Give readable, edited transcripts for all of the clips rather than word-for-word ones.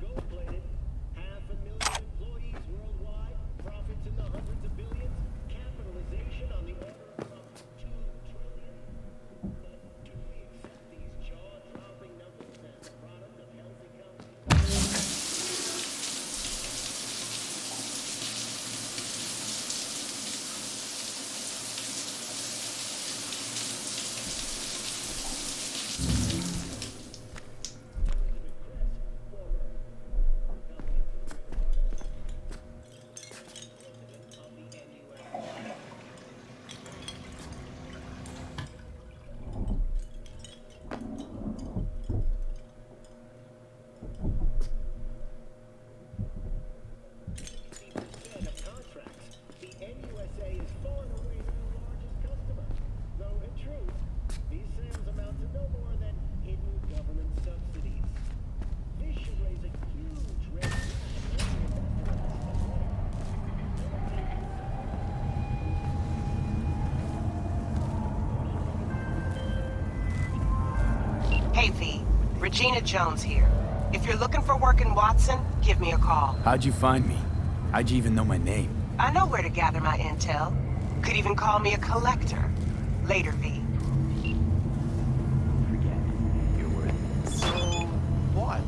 gold-plated. 500,000 employees worldwide, profits in the hundreds of billions, capitalization on the order of about 2 trillion. But do we accept these jaw-dropping numbers as a product of healthy competition? Hey V, Regina Jones here. If you're looking for work in Watson, give me a call. How'd you find me? How'd you even know my name? I know where to gather my intel. Could even call me a collector. Later, V. So, what?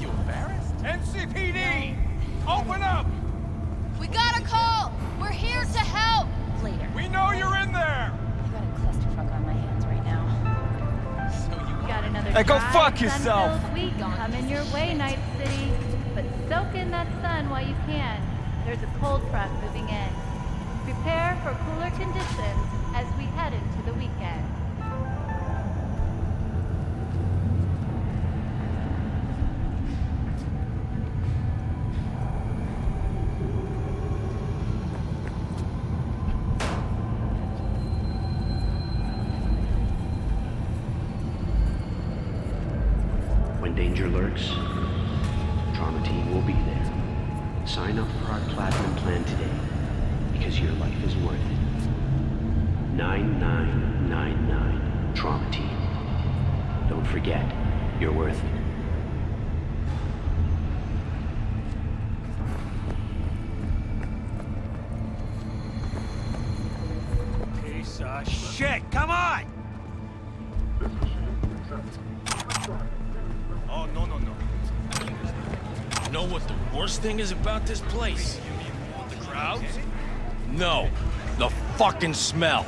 You embarrassed? NCPD! Open up! We got a call! We're here to help! Later. We know you're in there! I got a clusterfuck on my hands right now. So you Got another Hey, go dry, fuck yourself! sun-filled week coming your way, Night City. But soak in that sun while you can. There's a cold front moving in. Prepare for cooler conditions as we head into the weekend. When danger lurks, Trauma Team will be there. Sign up for our Platinum plan today, because your life is worth it. 9999 Trauma Team. Don't forget, you're worth it. piece of shit! Come on! Oh, no. You know what the worst thing is about this place? The crowds? No, the fucking smell.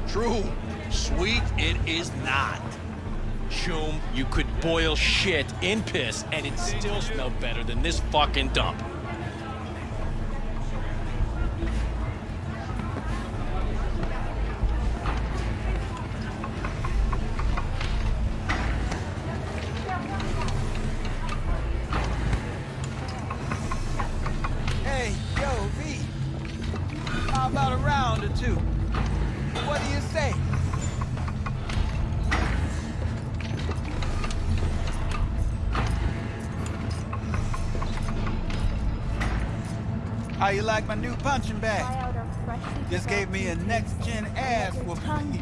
True. Sweet, it is not. Choom, you could boil shit in piss and it still smell better than this fucking dump. Hey, yo, V. How about a round or two? What do you say? How you like my new punching bag? Just gave me a next-gen ass whooping.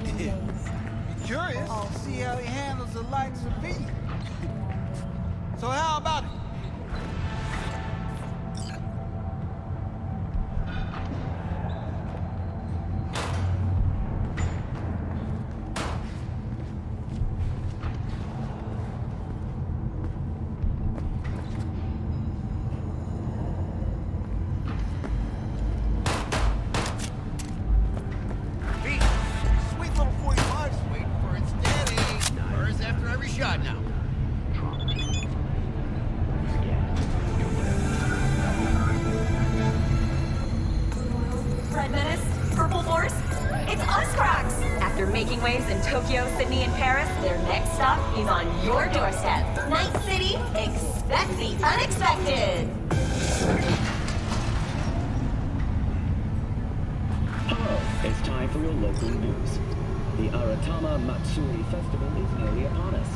Curious to see how he handles the likes of V. So how about it? Sweet little 45's waiting for its daddy. Burrs after every shot now. Trauma Team. Don't forget, you're worth it. Red Menace, Purple Force, it's us, Cracks! After making waves in Tokyo, Sydney, and Paris, their next stop is on your doorstep. Night City, expect the unexpected! Hello, it's time for your local news. The Aratama Matsuri Festival is nearly upon us.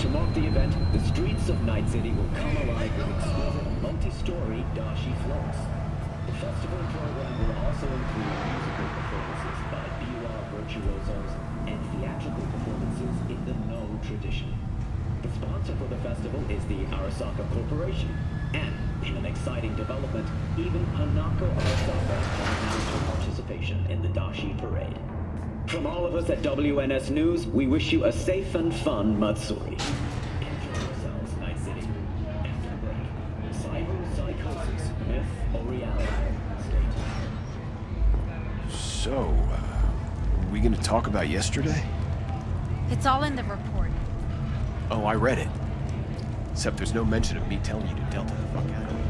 To mark the event, the streets of Night City will come alive with exquisite multi-story dashi floats. The festival program will also include musical performances by biwa virtuosos and theatrical performances in the No tradition. The sponsor for the festival is the Arasaka Corporation. And, in an exciting development, even Hanako Arasaka has announced her participation in the Dashi Parade. From all of us at WNS News, we wish you a safe and fun Matsuri. Enjoy yourselves, Night City. After the break, cyber psychosis, myth or reality? Stay tuned. So, are we gonna talk about yesterday? It's all in the report. Oh, I read it. Except there's no mention of me telling you to Delta the fuck out of here.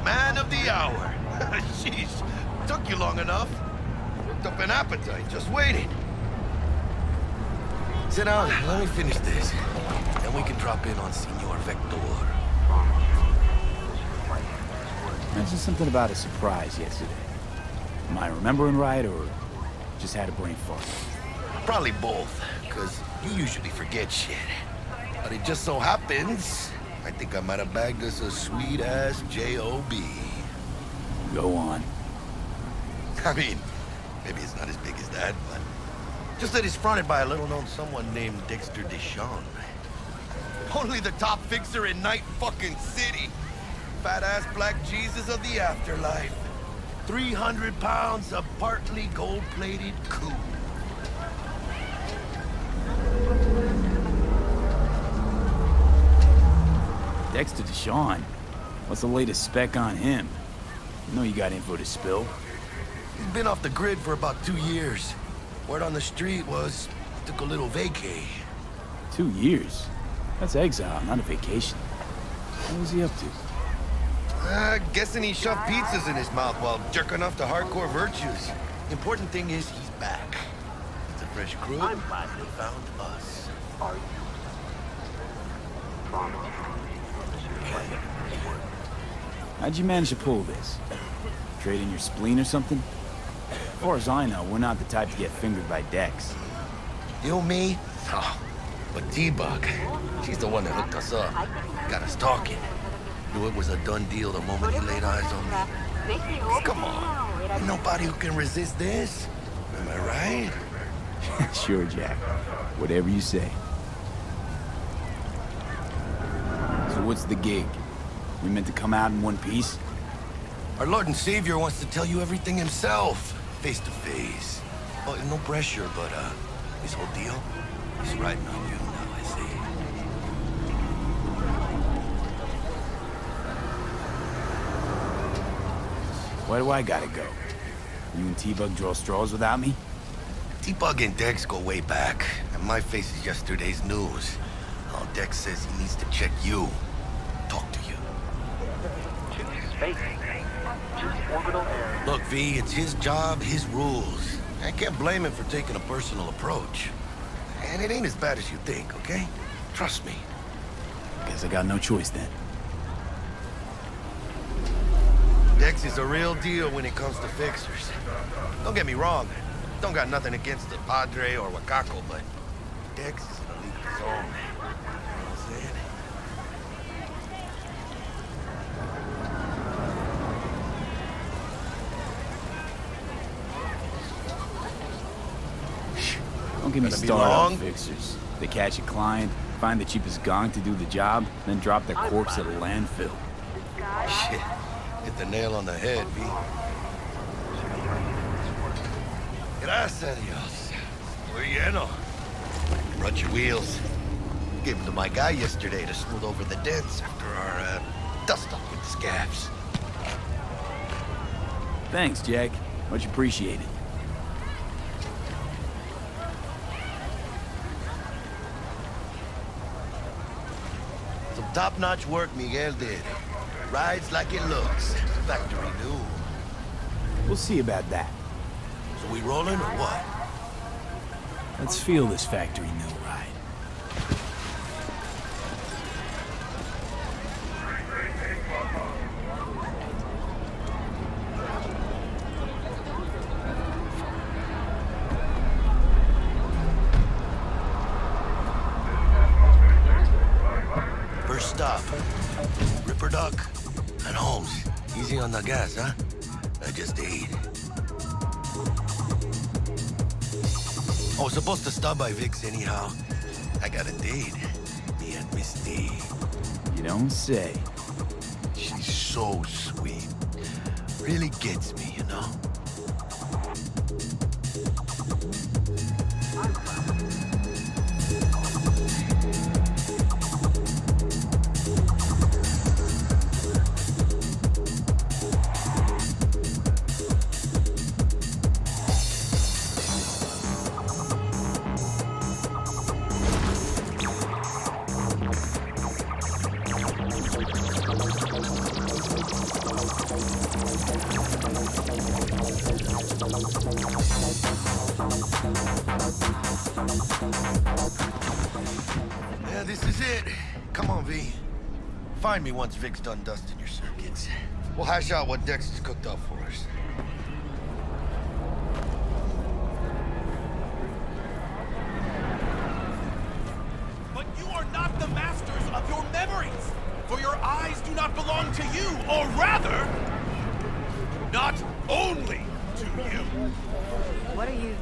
Man of the hour. Jeez, took you long enough. Worked up an appetite, just waiting. Sit down, let me finish this. Then we can drop in on Senor Vector. Mentioned something about a surprise yesterday. Am I remembering right, or just had a brain fart? Probably both, because you usually forget shit. But it just so happens, I think I might have bagged us a sweet-ass J.O.B. Go on. I mean, maybe it's not as big as that, but just that it's fronted by a little-known someone named Dexter Deshawn. Only the top fixer in Night fucking City. Fat-ass black Jesus of the afterlife. 300 pounds of partly gold-plated coup. Dexter Deshawn? What's the latest spec on him? I know you got info to spill. He's been off the grid for about 2 years. Word on the street was he took a little vacay. 2 years? That's exile, not a vacation. What was he up to? Guessing he shoved pizzas in his mouth while jerking off to hardcore virtues. Important thing is he's back. It's a fresh crew. I'm glad they found us. Are you? How'd you manage to pull this? Trade in your spleen or something? As far as I know, we're not the type to get fingered by Dex. You, me? Oh, but T-Bug, she's the one that hooked us up. Got us talking. Knew it was a done deal the moment he laid eyes on me. Come on. Ain't nobody who can resist this. Am I right? Sure, Jack. Whatever you say. So what's the gig? We meant to come out in one piece? Our Lord and Savior wants to tell you everything himself, face to face. Oh, no pressure, but his whole deal, he's riding on you now, I see. Why do I gotta go? You and T-Bug draw straws without me? T-Bug and Dex go way back, and my face is yesterday's news. Now Dex says he needs to check you, talk to you. Look, V, it's his job, his rules. I can't blame him for taking a personal approach. And it ain't as bad as you think, okay? Trust me. Guess I got no choice then. Dex is a real deal when it comes to fixers. Don't get me wrong. Don't got nothing against the Padre or Wakako, but Dex is in a league of his own. You know what I'm saying? Don't get me started on fixers. They catch a client, find the cheapest gong to do the job, then drop their corpse at a landfill. Shit. Hit the nail on the head, V. Gracias a Dios. Muy lleno. Brought your wheels. Gave them to my guy yesterday to smooth over the dents after our dust-up with the scabs. Thanks, Jack. Much appreciated. Some top-notch work Miguel did. Rides like it looks. Factory new. We'll see about that. So we rolling or what? Let's feel this factory new ride. stop. Ripper Duck and Holmes. Easy on the gas, huh? I just ate. I was supposed to stop by Vic's anyhow. I got a date. Me and Misty. You don't say. She's so sweet. Really gets me, you know? Yeah, this is it. Come on, V. Find me once Vic's done dusting your circuits. We'll hash out what Dex has cooked up for us. But you are not the masters of your memories, for your eyes do not belong to you, or rather, not only to you. What are you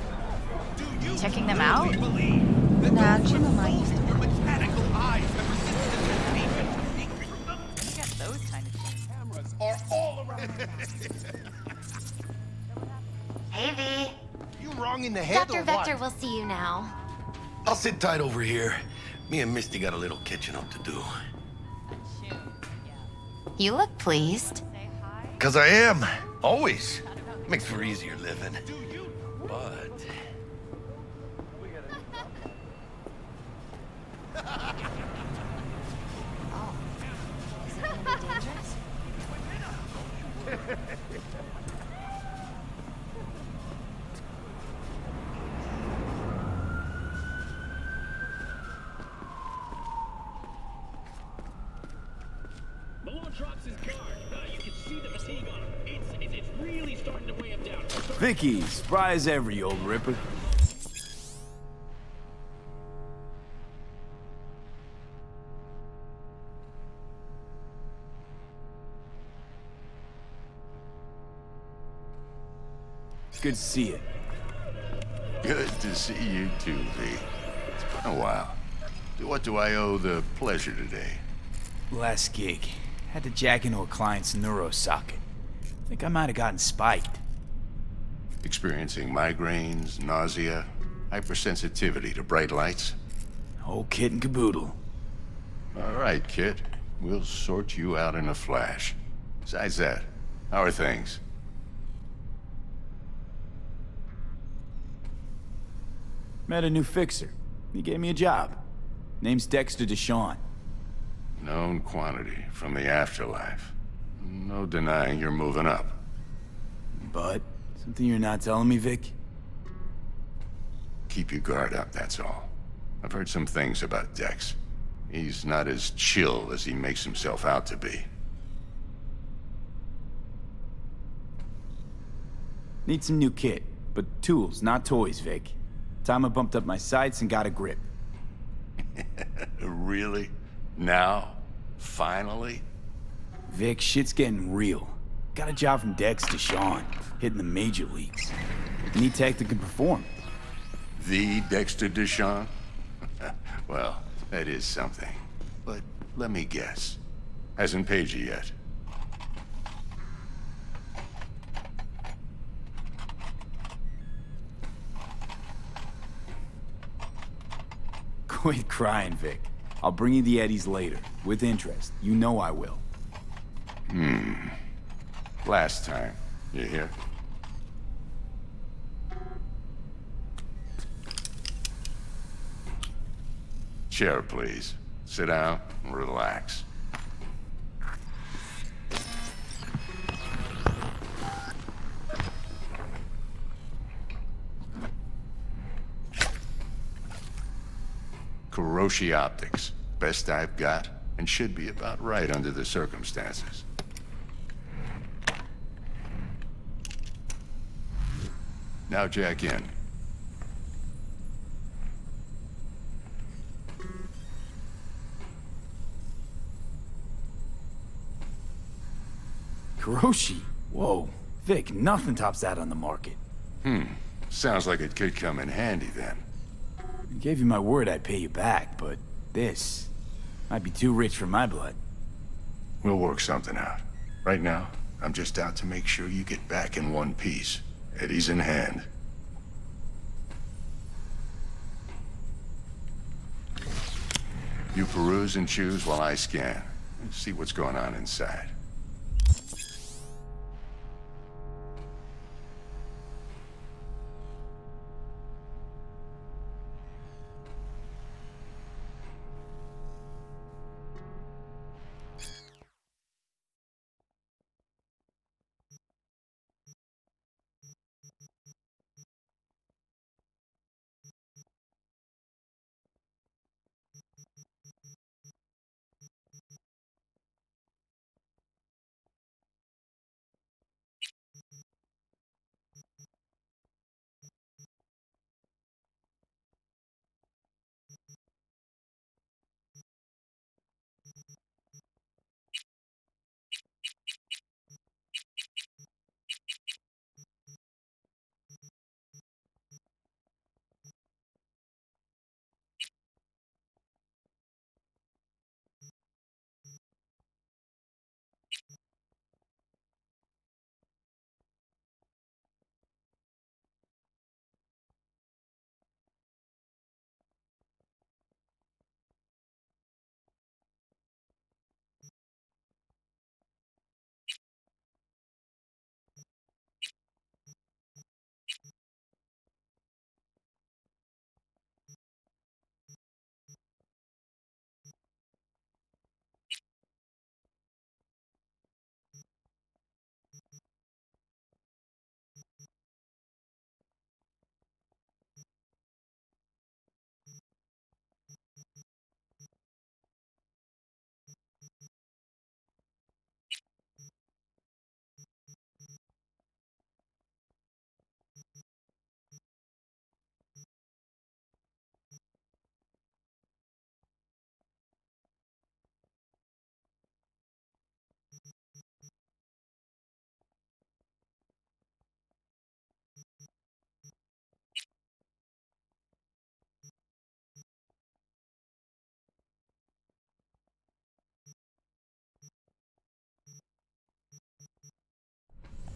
Do you checking them out? truly believe that Nah, your mind. mechanical eyes have resisted the temptation to peek through them? You got those kind of things. Cameras are all around. Hey, V. You wrong in the head Dr. or Vector what? will see you now. I'll sit tight over here. Me and Misty got a little catching up to do. You look pleased. 'Cause I am. Always. Makes for easier living. But... The launch drops his guard. You can see the fatigue on him. It's really starting to weigh him down. Vicky, spry as ever, you old ripper. Good to see you. Good to see you too, V. It's been a while. To what do I owe the pleasure today? Last gig. Had to jack into a client's neuro socket. Think I might have gotten spiked. Experiencing migraines, nausea, hypersensitivity to bright lights? Whole kit and caboodle. All right, kid. We'll sort you out in a flash. Besides that, how are things? Met a new fixer. He gave me a job. Name's Dexter Deshawn. Known quantity from the afterlife. No denying you're moving up. But, something you're not telling me, Vic? Keep your guard up, that's all. I've heard some things about Dex. He's not as chill as he makes himself out to be. Need some new kit, but tools, not toys, Vic. Time I bumped up my sights and got a grip. Really? Now? Finally? Vic, shit's getting real. Got a job from Dex Deshawn, hitting the major leagues. Need tech that can perform. The Dexter Deshawn? Well, that is something. But let me guess. Hasn't paid you yet. Quit crying, Vic. I'll bring you the eddies later, with interest. You know I will. Last time. You hear? Chair, please. Sit down and relax. Kuroshi Optics. Best I've got, and should be about right under the circumstances. Now jack in. Kuroshi? Whoa. Vic, nothing tops that on the market. Sounds like it could come in handy then. I gave you my word I'd pay you back, but this might be too rich for my blood. We'll work something out. Right now, I'm just out to make sure you get back in one piece. Eddie's in hand. You peruse and choose while I scan. See what's going on inside.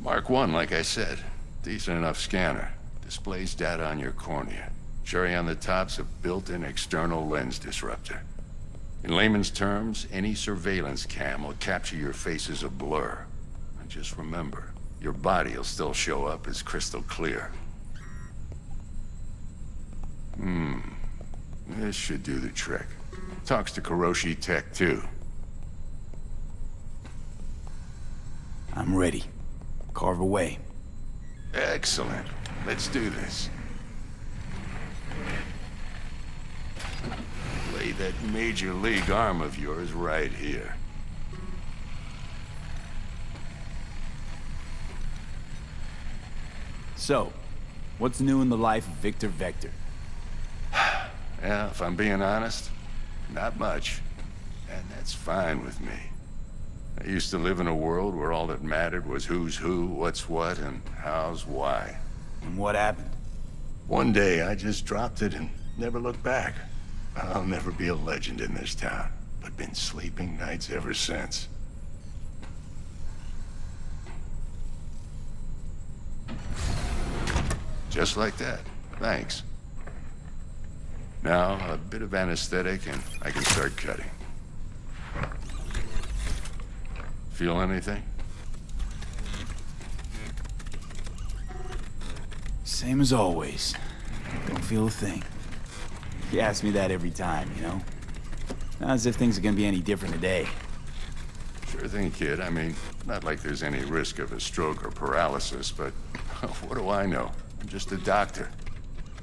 Mark 1, like I said. Decent enough scanner. Displays data on your cornea. Cherry on the top's a built-in external lens disruptor. In layman's terms, any surveillance cam will capture your face as a blur. And just remember, your body will still show up as crystal clear. This should do the trick. Talks to Kuroshi Tech, too. I'm ready. Carve away. Excellent. Let's do this. Lay that major league arm of yours right here. So, what's new in the life of Victor Vector? Yeah, if I'm being honest, not much. And that's fine with me. I used to live in a world where all that mattered was who's who, what's what, and how's why. And what happened? One day, I just dropped it and never looked back. I'll never be a legend in this town, but been sleeping nights ever since. Just like that. Thanks. Now, a bit of anesthetic and I can start cutting. Feel anything? Same as always. Don't feel a thing. You ask me that every time, you know? Not as if things are gonna be any different today. Sure thing, kid. I mean, not like there's any risk of a stroke or paralysis, but what do I know? I'm just a doctor.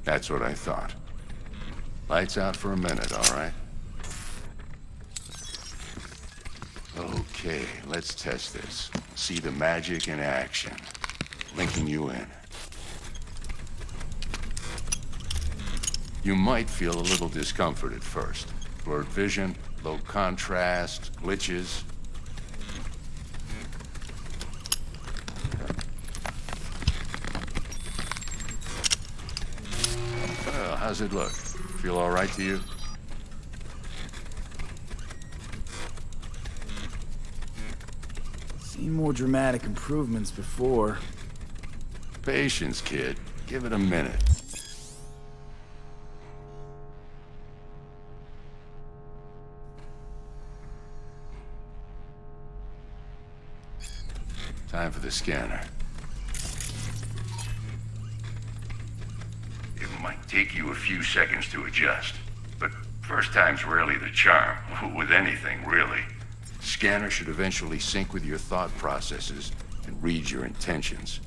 That's what I thought. Lights out for a minute, all right? Okay, let's test this. See the magic in action. Linking you in. You might feel a little discomfort at first. Blurred vision, low contrast, glitches. How's it look? Feel all right to you? Seen more dramatic improvements before. Patience, kid. Give it a minute. Time for the scanner. It might take you a few seconds to adjust, but first time's rarely the charm, with anything, really. Scanner should eventually sync with your thought processes and read your intentions.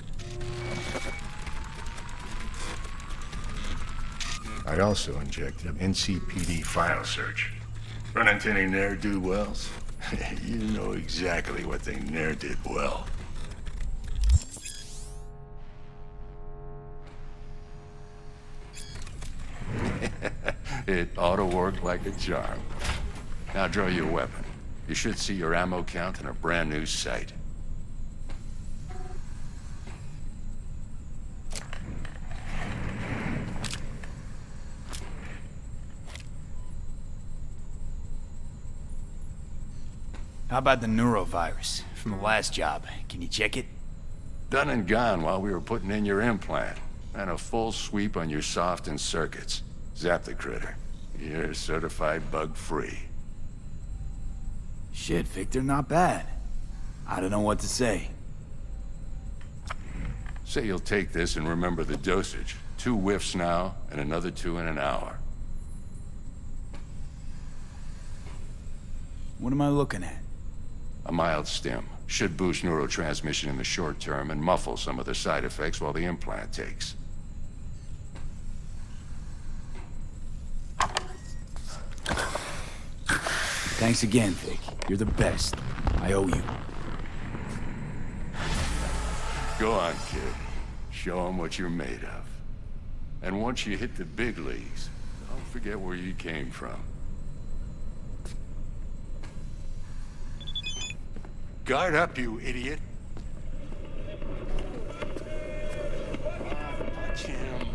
I'd also inject an NCPD file search. Run into any ne'er-do-wells? You know exactly what they ne'er did well. It ought to work like a charm. Now draw your weapon. You should see your ammo count in a brand new sight. How about the neurovirus from the last job? Can you check it? Done and gone while we were putting in your implant. And a full sweep on your soft and circuits. Zap the critter. You're certified bug-free. Shit, Victor, not bad. I don't know what to say. Say you'll take this and remember the dosage. 2 whiffs now, and another 2 in an hour. What am I looking at? A mild stim. Should boost neurotransmission in the short term and muffle some of the side effects while the implant takes. Thanks again, Vic. You're the best. I owe you. Go on, kid. Show them what you're made of. And once you hit the big leagues, don't forget where you came from. Guard up, you idiot. Punch him.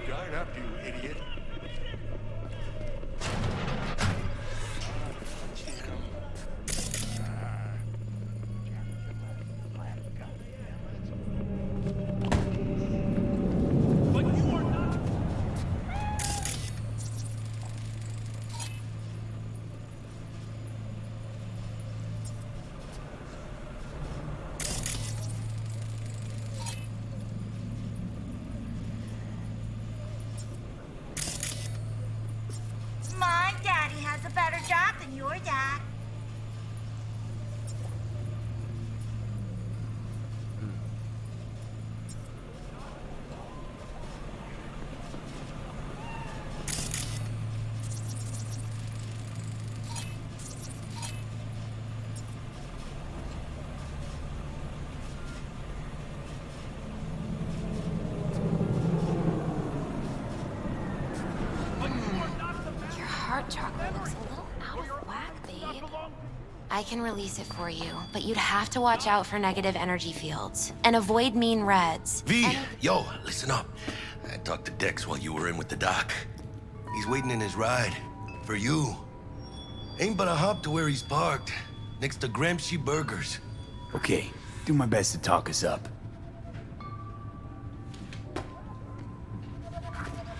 Guard up, you idiot. Punch him. But you are not. My daddy has a better job than your dad. Your heart chakra looks a little out of whack, babe. I can release it for you, but you'd have to watch out for negative energy fields and avoid mean reds. V, yo, listen up. I talked to Dex while you were in with the doc. He's waiting in his ride. For you. Ain't but a hop to where he's parked. Next to Gramsci Burgers. Okay, do my best to talk us up.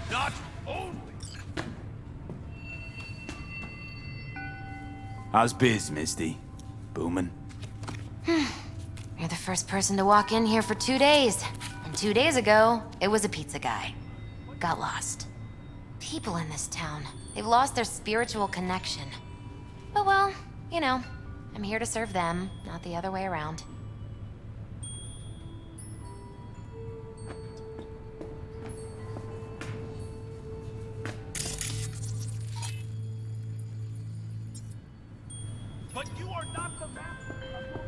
Not only. How's biz, Misty? Booming? You're the first person to walk in here for 2 days. And 2 days ago, it was a pizza guy. Got lost. People in this town, they've lost their spiritual connection. But well, you know, I'm here to serve them, not the other way around. But you are not the master of your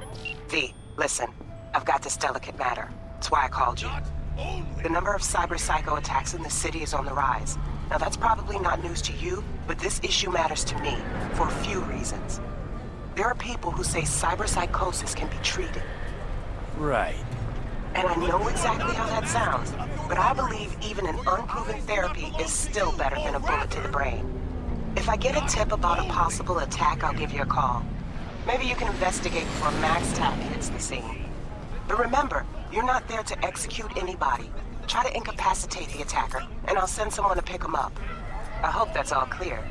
memories. V, listen. I've got this delicate matter. That's why I called you. Not only. The number of cyber psycho attacks in the city is on the rise. Now that's probably not news to you, but this issue matters to me for a few reasons. There are people who say cyberpsychosis can be treated. Right. And I know exactly how that sounds, but I believe even an unproven therapy is still better than a bullet to the brain. If I get a tip about a possible attack, I'll give you a call. Maybe you can investigate before Max Tack hits the scene. But remember, you're not there to execute anybody. Try to incapacitate the attacker, and I'll send someone to pick him up. I hope that's all clear.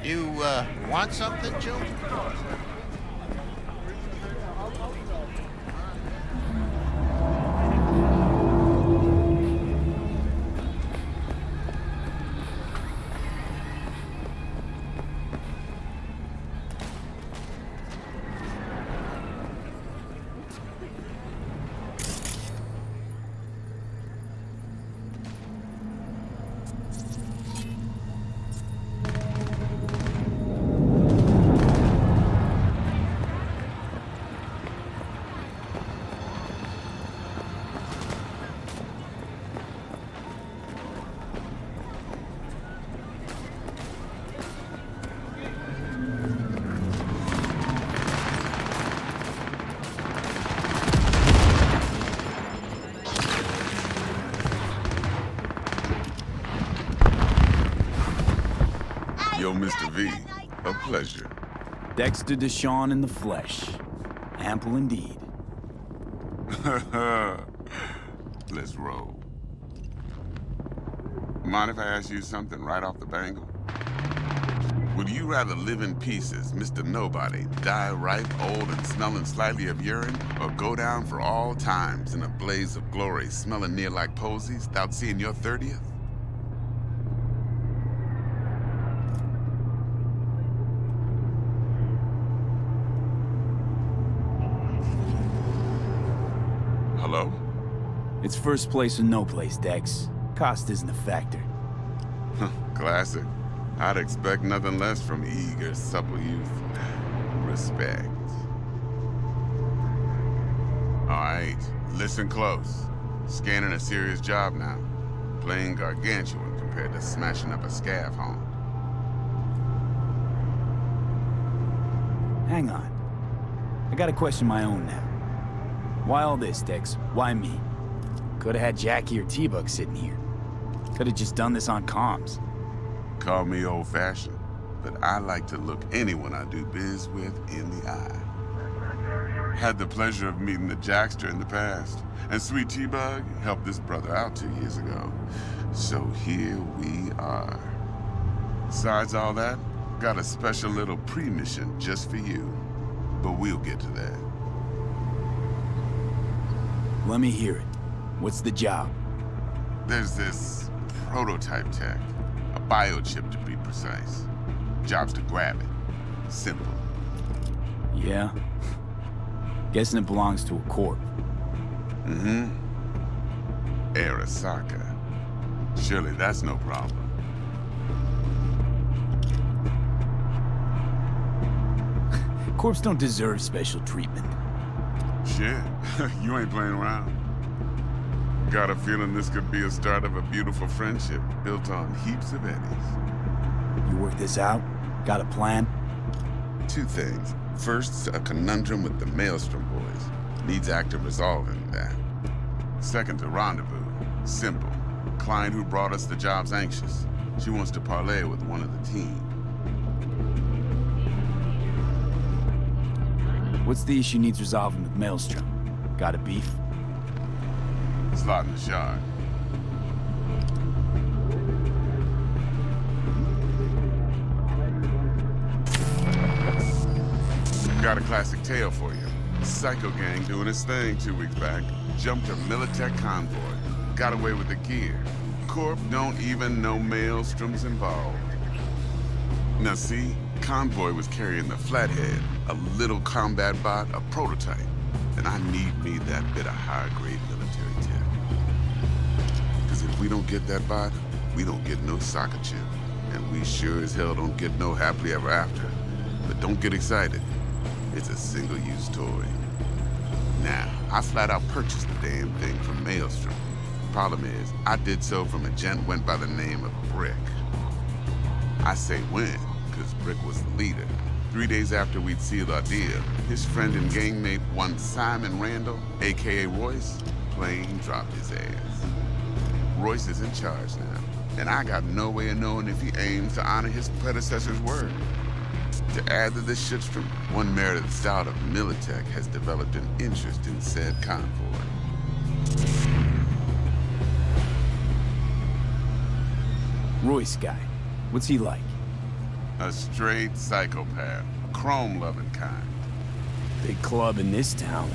You, want something, June? Yo, Mr. V, a pleasure. Dexter Deshawn in the flesh. Ample indeed. Let's roll. Mind if I ask you something right off the bangle? Would you rather live in pieces, Mr. Nobody, die ripe, old, and smelling slightly of urine, or go down for all times in a blaze of glory, smelling near like posies, without seeing your 30th? Hello? It's first place or no place, Dex. Cost isn't a factor. Classic. I'd expect nothing less from eager, supple youth. Respect. All right, listen close. Scanning a serious job now. Playing gargantuan compared to smashing up a scav home. Hang on. I got a question of my own now. Why all this, Dex? Why me? Could have had Jackie or T-Bug sitting here. Could have just done this on comms. Call me old-fashioned, but I like to look anyone I do biz with in the eye. Had the pleasure of meeting the Jackster in the past, and Sweet T-Bug helped this brother out 2 years ago. So here we are. Besides all that, got a special little pre-mission just for you. But we'll get to that. Let me hear it. What's the job? There's this prototype tech. A biochip, to be precise. Job's to grab it. Simple. Yeah? Guessing it belongs to a corp. Mm-hmm. Arasaka. Surely that's no problem. Corps don't deserve special treatment. Shit, you ain't playing around. Got a feeling this could be a start of a beautiful friendship built on heaps of eddies. You work this out? Got a plan? Two things. First, a conundrum with the Maelstrom boys. Needs active resolving that. Second, a rendezvous. Simple. Client who brought us the job's anxious. She wants to parlay with one of the team. What's the issue needs resolving with Maelstrom? Got a beef? Slot in the shard. Got a classic tale for you. Psycho gang doing its thing 2 weeks back. Jumped a Militech convoy. Got away with the gear. Corp don't even know Maelstrom's involved. Now see, Convoy was carrying the Flathead, a little combat bot, a prototype. And I need me that bit of high-grade military tech. Because if we don't get that bot, we don't get no soccer chip. And we sure as hell don't get no happily ever after. But don't get excited. It's a single-use toy. Now, I flat out purchased the damn thing from Maelstrom. Problem is, I did so from a gent went by the name of Brick. I say when, because Brick was the leader. 3 days after we'd sealed our deal, his friend and gangmate, one Simon Randall, aka Royce, plain dropped his ass. Royce is in charge now, and I got no way of knowing if he aims to honor his predecessor's word. To add to this shitstorm, one merited stout of Militech has developed an interest in said convoy. Royce guy, what's he like? A straight psychopath, chrome-loving kind. Big club in this town.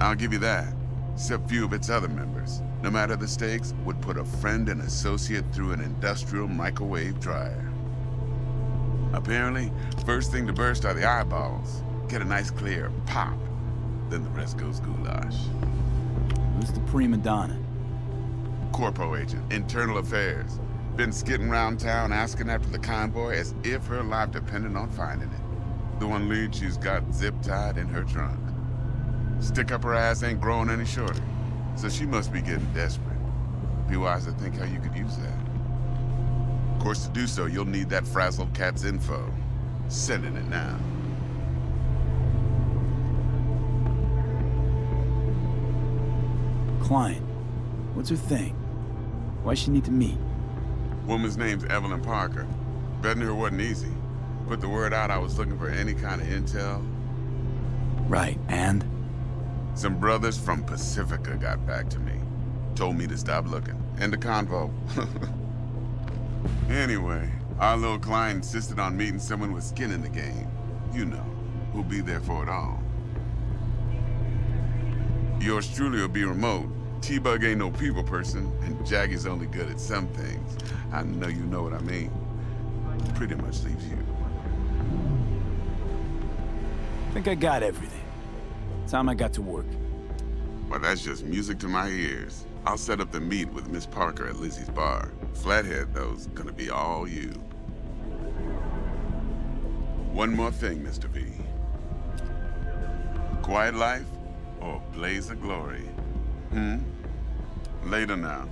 I'll give you that. Except few of its other members, no matter the stakes, would put a friend and associate through an industrial microwave dryer. Apparently, first thing to burst are the eyeballs. Get a nice clear pop. Then the rest goes goulash. Who's the prima donna? Corpo agent, internal affairs. Been skidding around town asking after the convoy as if her life depended on finding it. The one lead she's got zip-tied in her trunk. Stick up her ass ain't growing any shorter, so she must be getting desperate. Be wise to think how you could use that. Of course, to do so, you'll need that frazzled cat's info. Sending it now. Client, what's her thing? Why's she need to meet? Woman's name's Evelyn Parker. Betting her wasn't easy. Put the word out I was looking for any kind of intel. Right, and? Some brothers from Pacifica got back to me. Told me to stop looking. End of convo. Anyway, our little client insisted on meeting someone with skin in the game. You know, who'll be there for it all. Yours truly will be remote. T-Bug ain't no people person, and Jaggy's only good at some things. I know you know what I mean. Pretty much leaves you. Think I got everything. Time I got to work. Well, that's just music to my ears. I'll set up the meet with Miss Parker at Lizzie's bar. Flathead, though's gonna be all you. One more thing, Mr. V. Quiet life or blaze of glory? Later now.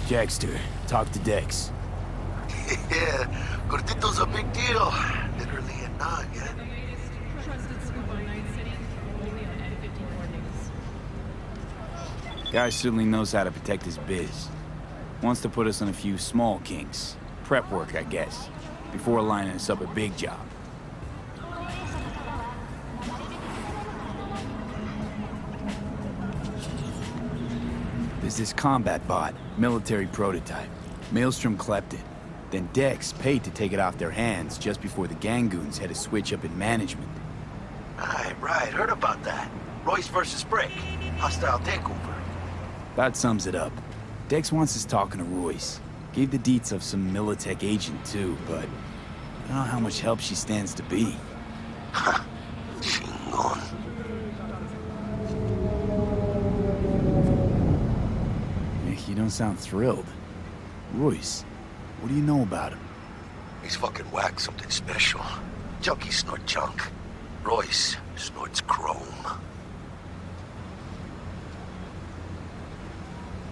Jackster, talk to Dex. Yeah, Gordito's a big deal. Literally and not, yeah. Guy certainly knows how to protect his biz. Wants to put us on a few small kinks. Prep work, I guess. Before lining us up a big job. There's this combat bot, military prototype. Maelstrom clept it. Then Dex paid to take it off their hands just before the Gangoons had a switch up in management. Right, heard about that. Royce versus Brick. Hostile takeover. That sums it up. Dex wants us talking to Royce. Gave the deets of some Militech agent too, but I don't know how much help she stands to be. Chingon. You don't sound thrilled. Royce, what do you know about him? He's fucking whacked something special. Junkies snort junk. Royce snorts chrome.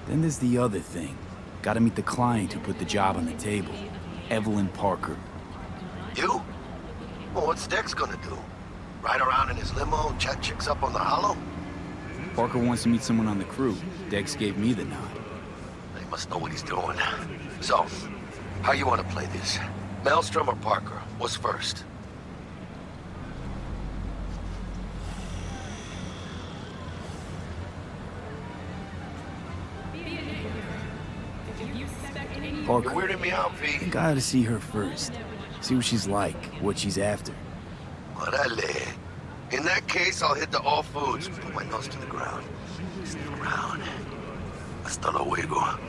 Then there's the other thing. Gotta meet the client who put the job on the table. Evelyn Parker. You? Well, what's Dex gonna do? Ride around in his limo, chat chicks up on the hollow? Parker wants to meet someone on the crew. Dex gave me the nod. They must know what he's doing. So, how you want to play this? Maelstrom or Parker? What's first? Parker. You're weirding me out, I V. think I ought to see her first. See what she's like, what she's after. Orale. In that case, I'll hit the all foods. Put my nose to the ground. Stick around. Hasta luego.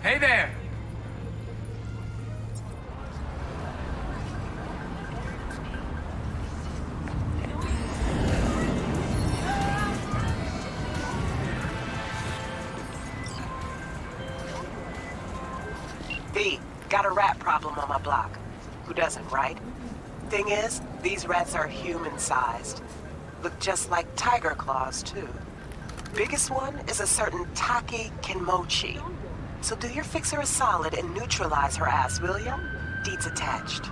Hey there! V, got a rat problem on my block. Who doesn't, right? Thing is, these rats are human-sized. Look just like tiger claws, too. Biggest one is a certain Taki Kinmochi. So do your fixer a solid and neutralize her ass, will ya? Deeds attached.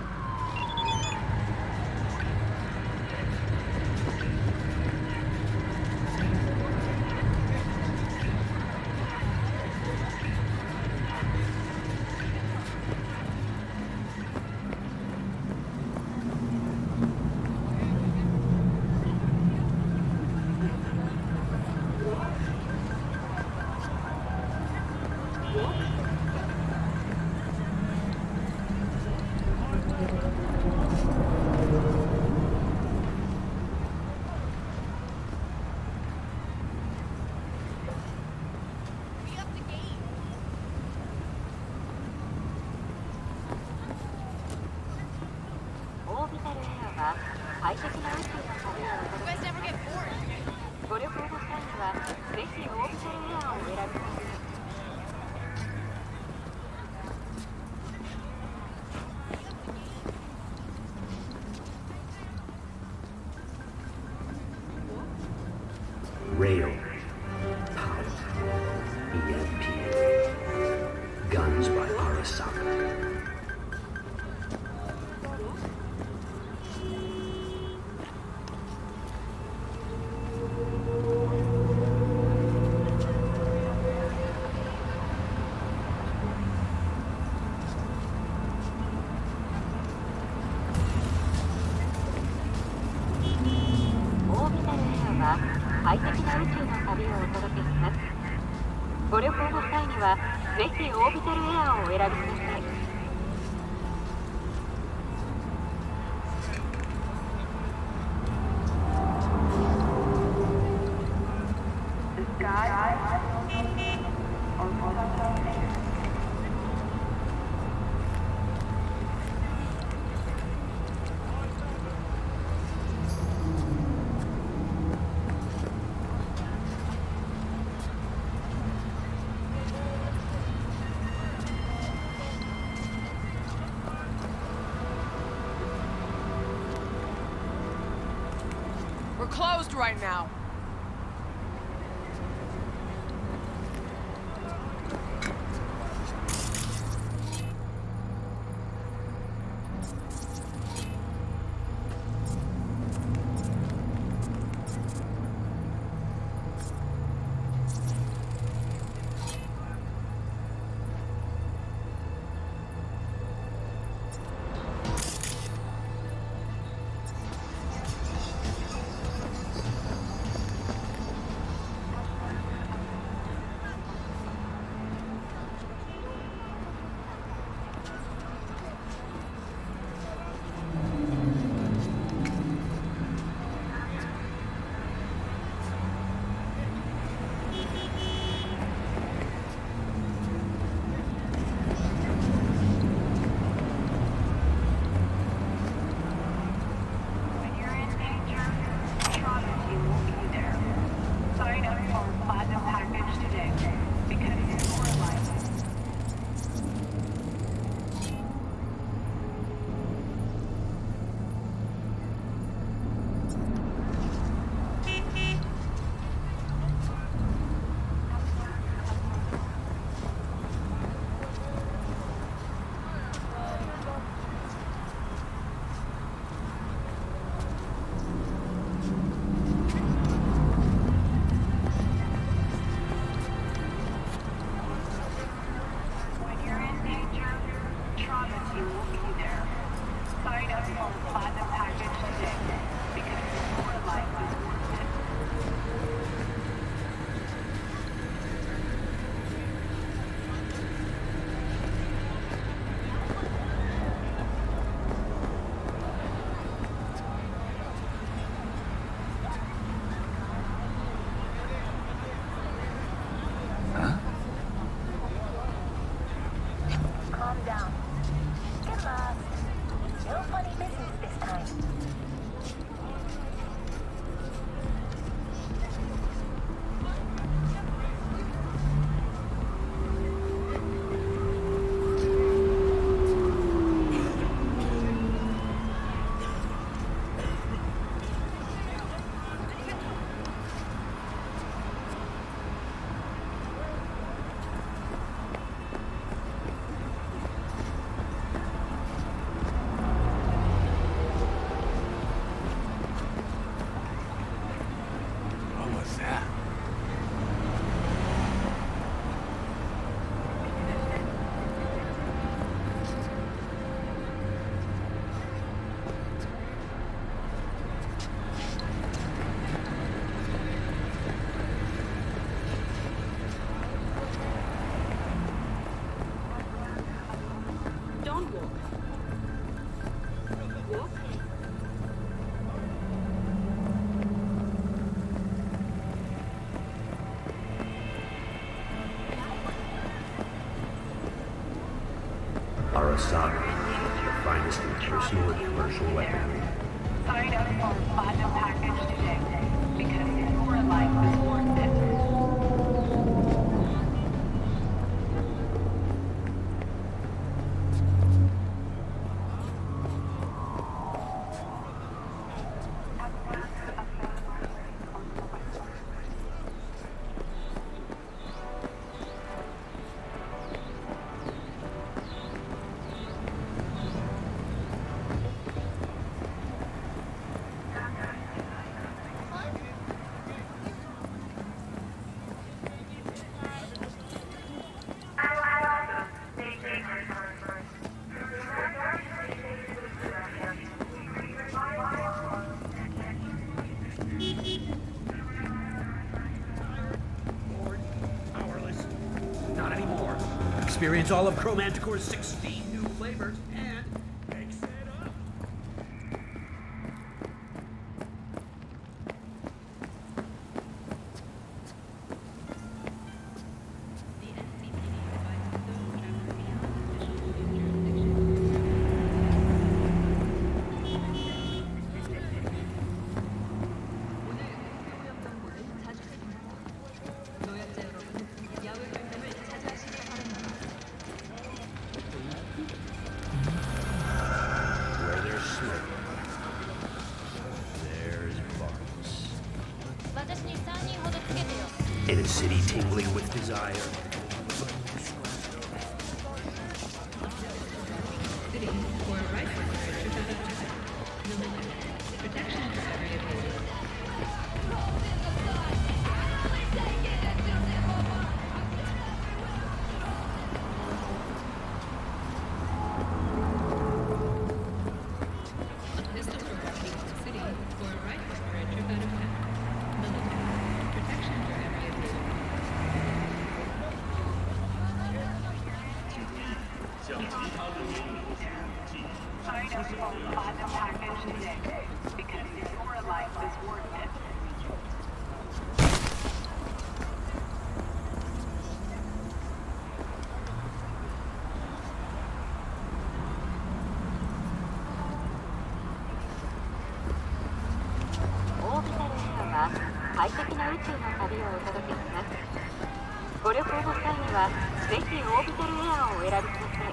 Rail. Power. EMP. Guns by Arasaka. ぜひオービタルエアーをお選びください。We're closed right now. Arasaka, the finest in personal and commercial weaponry. Sign up for a platinum package today, because your life is worth it. experience all of Chromanticore's 16 new flavors and mix it up. Where there's smoke, there's Barnes. In a city tingling with desire. Sign up for a platinum package today, because your life is worth it. オービタルエアは快適な宇宙の旅をお届けします。ご旅行の際にはぜひオービタルエアをお選びください。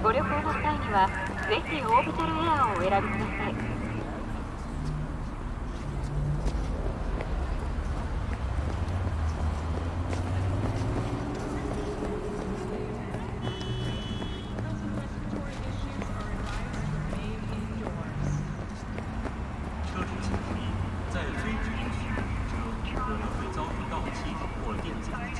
ご旅行の際にはぜひオービタルエアをお選びください。车主请注意，在非直营区域车可能会遭遇盗窃或电子遗弃。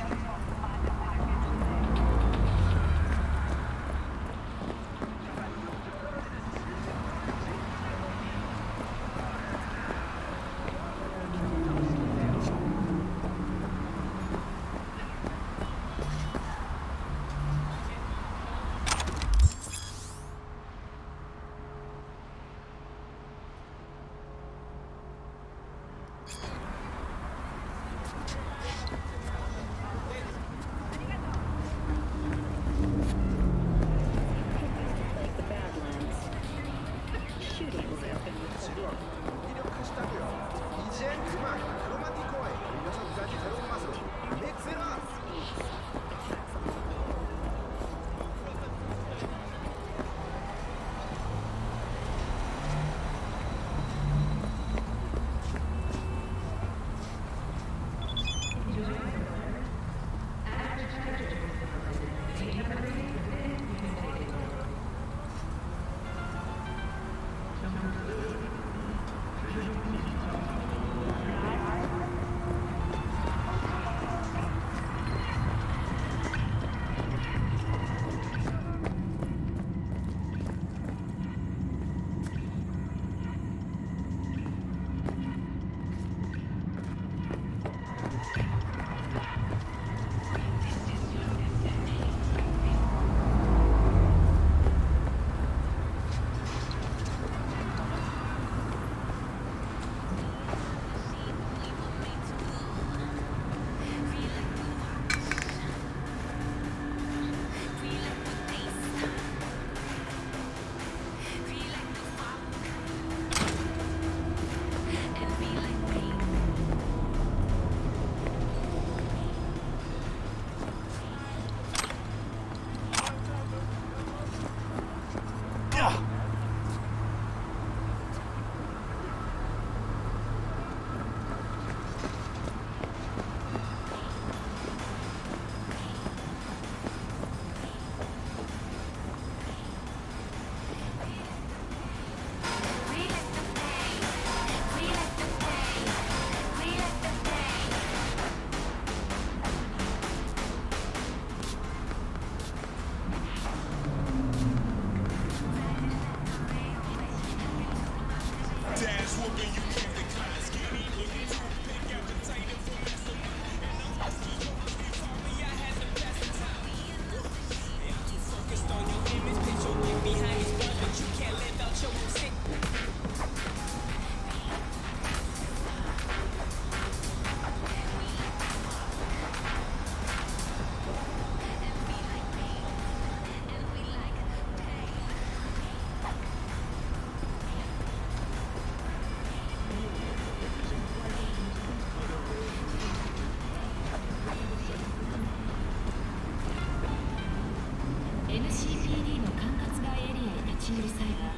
NCPD の管轄外エリアへ立ち入る際は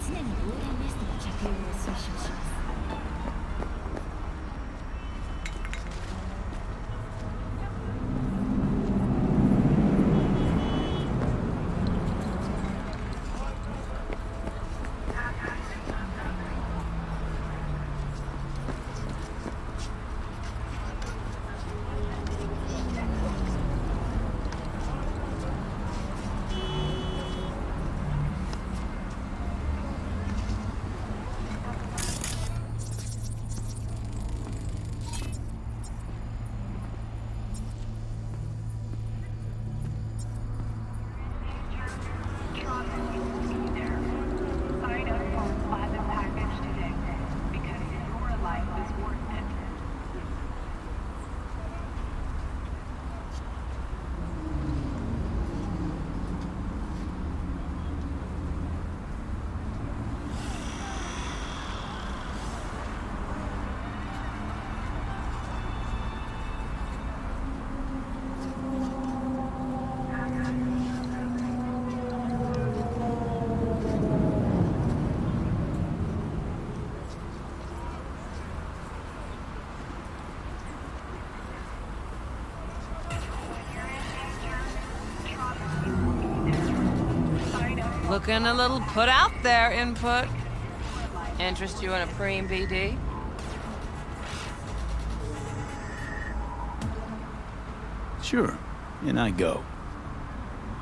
常に防弾ベストの着用を推奨します。Sign up for a platinum package today because your life is worth it. Looking a little put out there, Input. Interest you in a preem BD? Sure, in I go.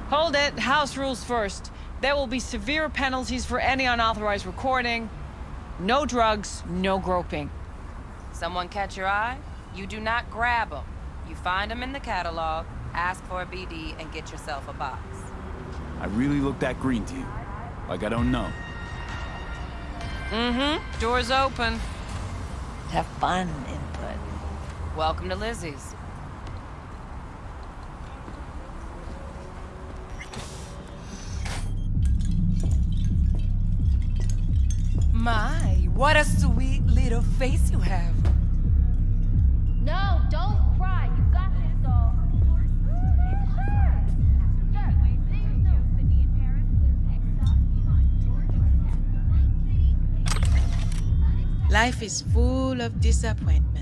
Hold it. House rules first. There will be severe penalties for any unauthorized recording. No drugs, no groping. Someone catch your eye? You do not grab them. You find them in the catalog, ask for a BD, and get yourself a box. I really look that green to you. Like I don't know. Mm-hmm. Door's open. Have fun, Input. Welcome to Lizzie's. My, what a sweet little face you have. No, don't cry. You got this, doll. Life is full of disappointment.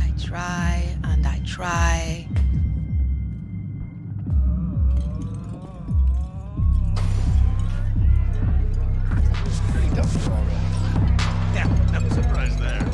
I try and I try. Pretty tough already. Yeah, no surprise there.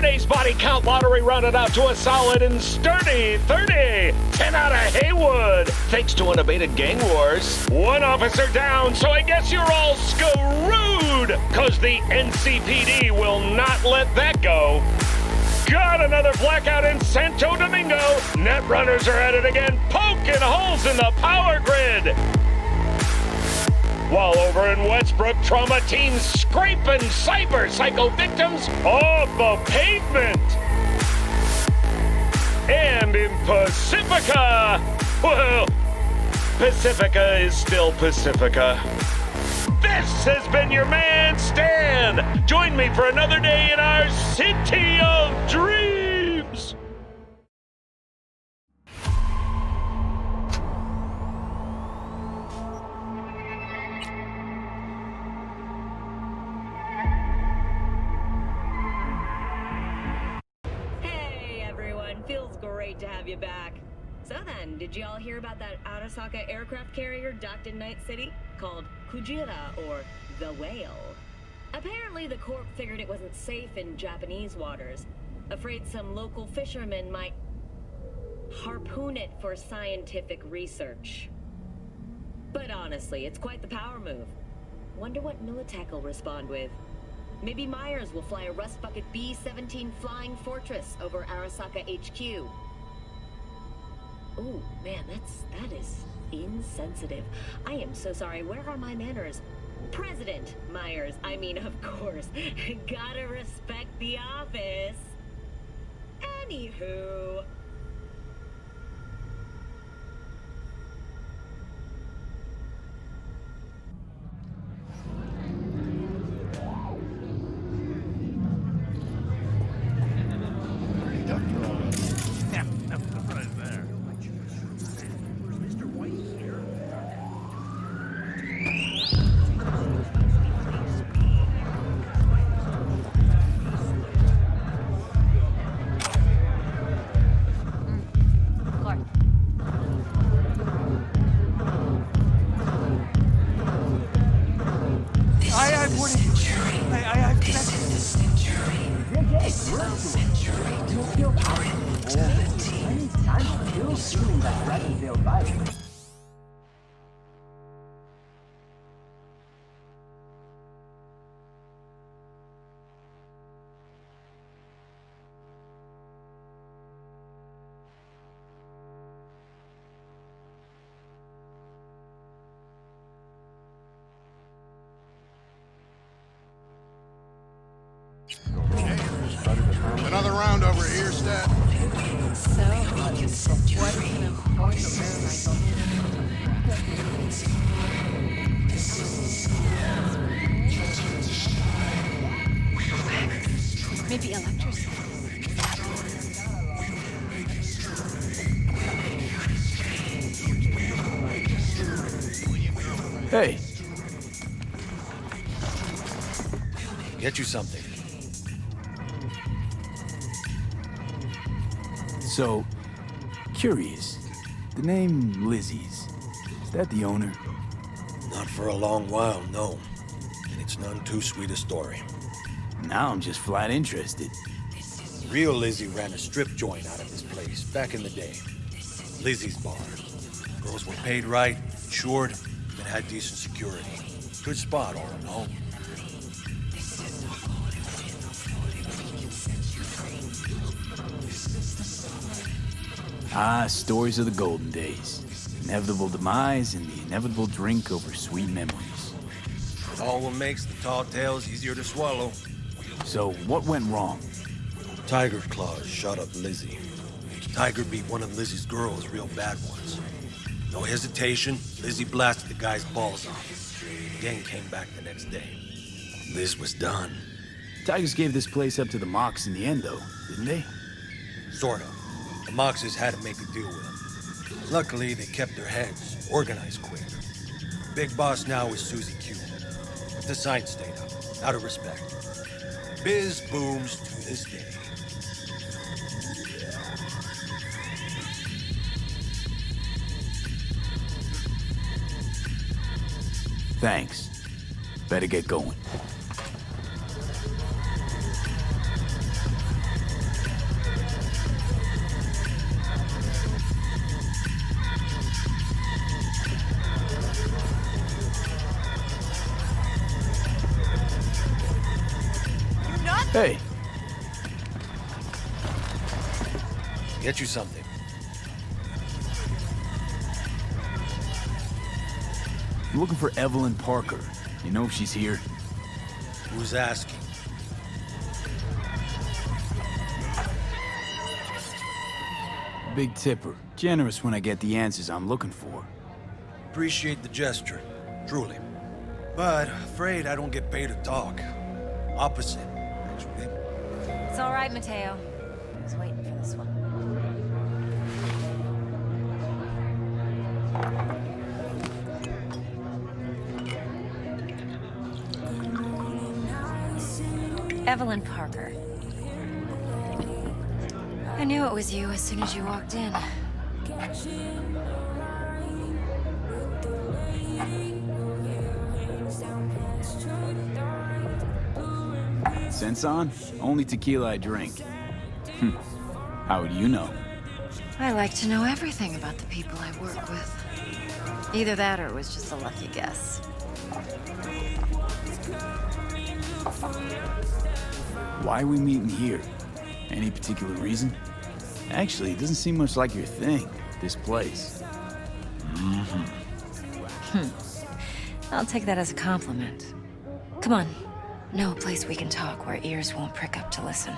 Today's body count lottery rounded out to a solid and sturdy 30. 10 out of Haywood. Thanks to unabated gang wars. One officer down, so I guess you're all screwed. Cause the NCPD will not let that go. Got another blackout in Santo Domingo. Netrunners are at it again, poking holes in the power grid. While over in Westbrook, trauma teams scraping cyber psycho victims off the pavement. And in Pacifica, well, Pacifica is still Pacifica. This has been your man, Stan. Join me for another day in our city of dreams. Hey everyone, feels great to have you back. So then, did you all hear about that Arasaka aircraft carrier docked in Night City? Called Kujira, or the Whale. Apparently the Corp figured it wasn't safe in Japanese waters. Afraid some local fishermen might harpoon it for scientific research. But honestly, it's quite the power move. Wonder what Militech will respond with. Maybe Myers will fly a rust bucket B-17 Flying Fortress over Arasaka HQ. Ooh, man, that is insensitive. I am so sorry. Where are my manners? President Myers, I mean, of course. Gotta respect the office. Anywho. Another round over here, Stat. So, what kind of horse maybe electricity. Hey. Get you something. So, curious. The name Lizzie's. Is that the owner? Not for a long while, no. And it's none too sweet a story. Now I'm just flat interested. Real Lizzie ran a strip joint out of this place back in the day. Lizzie's bar. Girls were paid right, insured, and had decent security. Good spot, all in all. Ah, stories of the golden days. Inevitable demise and the inevitable drink over sweet memories. All what makes the tall tales easier to swallow. So, what went wrong? Tiger Claws shot up Lizzie. Tiger beat one of Lizzie's girls real bad once. No hesitation, Lizzie blasted the guy's balls off. The gang came back the next day. Liz was done. Tigers gave this place up to the Mox in the end, though, didn't they? Sort of. The Moxes had to make a deal with them. Luckily, they kept their heads, organized quick. Big boss now is Susie Q. But the sign stayed up, out of respect. Biz booms to this day. Thanks. Better get going. Hey. Get you something. I'm looking for Evelyn Parker. You know if she's here? Who's asking? Big tipper. Generous when I get the answers I'm looking for. Appreciate the gesture, truly. But afraid I don't get paid to talk. Opposite, actually. It's all right, Mateo. I was waiting for this one. Evelyn Parker. I knew it was you as soon as you walked in. Sense on? Only tequila I drink. How would you know? I like to know everything about the people I work with. Either that or it was just a lucky guess. Why are we meeting here? Any particular reason? Actually, it doesn't seem much like your thing, this place. I'll take that as a compliment. Come on. Know a place we can talk where ears won't prick up to listen.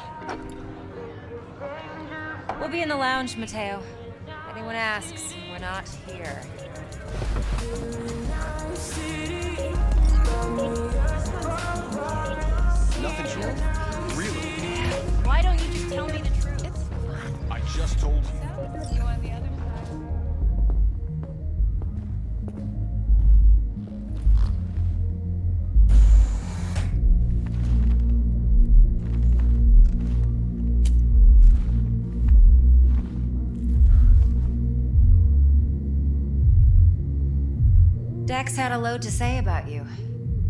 We'll be in the lounge, Mateo. If anyone asks, we're not here. Nothing's wrong. Really? Why don't you just tell me the truth? It's fine. I just told you. See you on the other side. Dex had a load to say about you.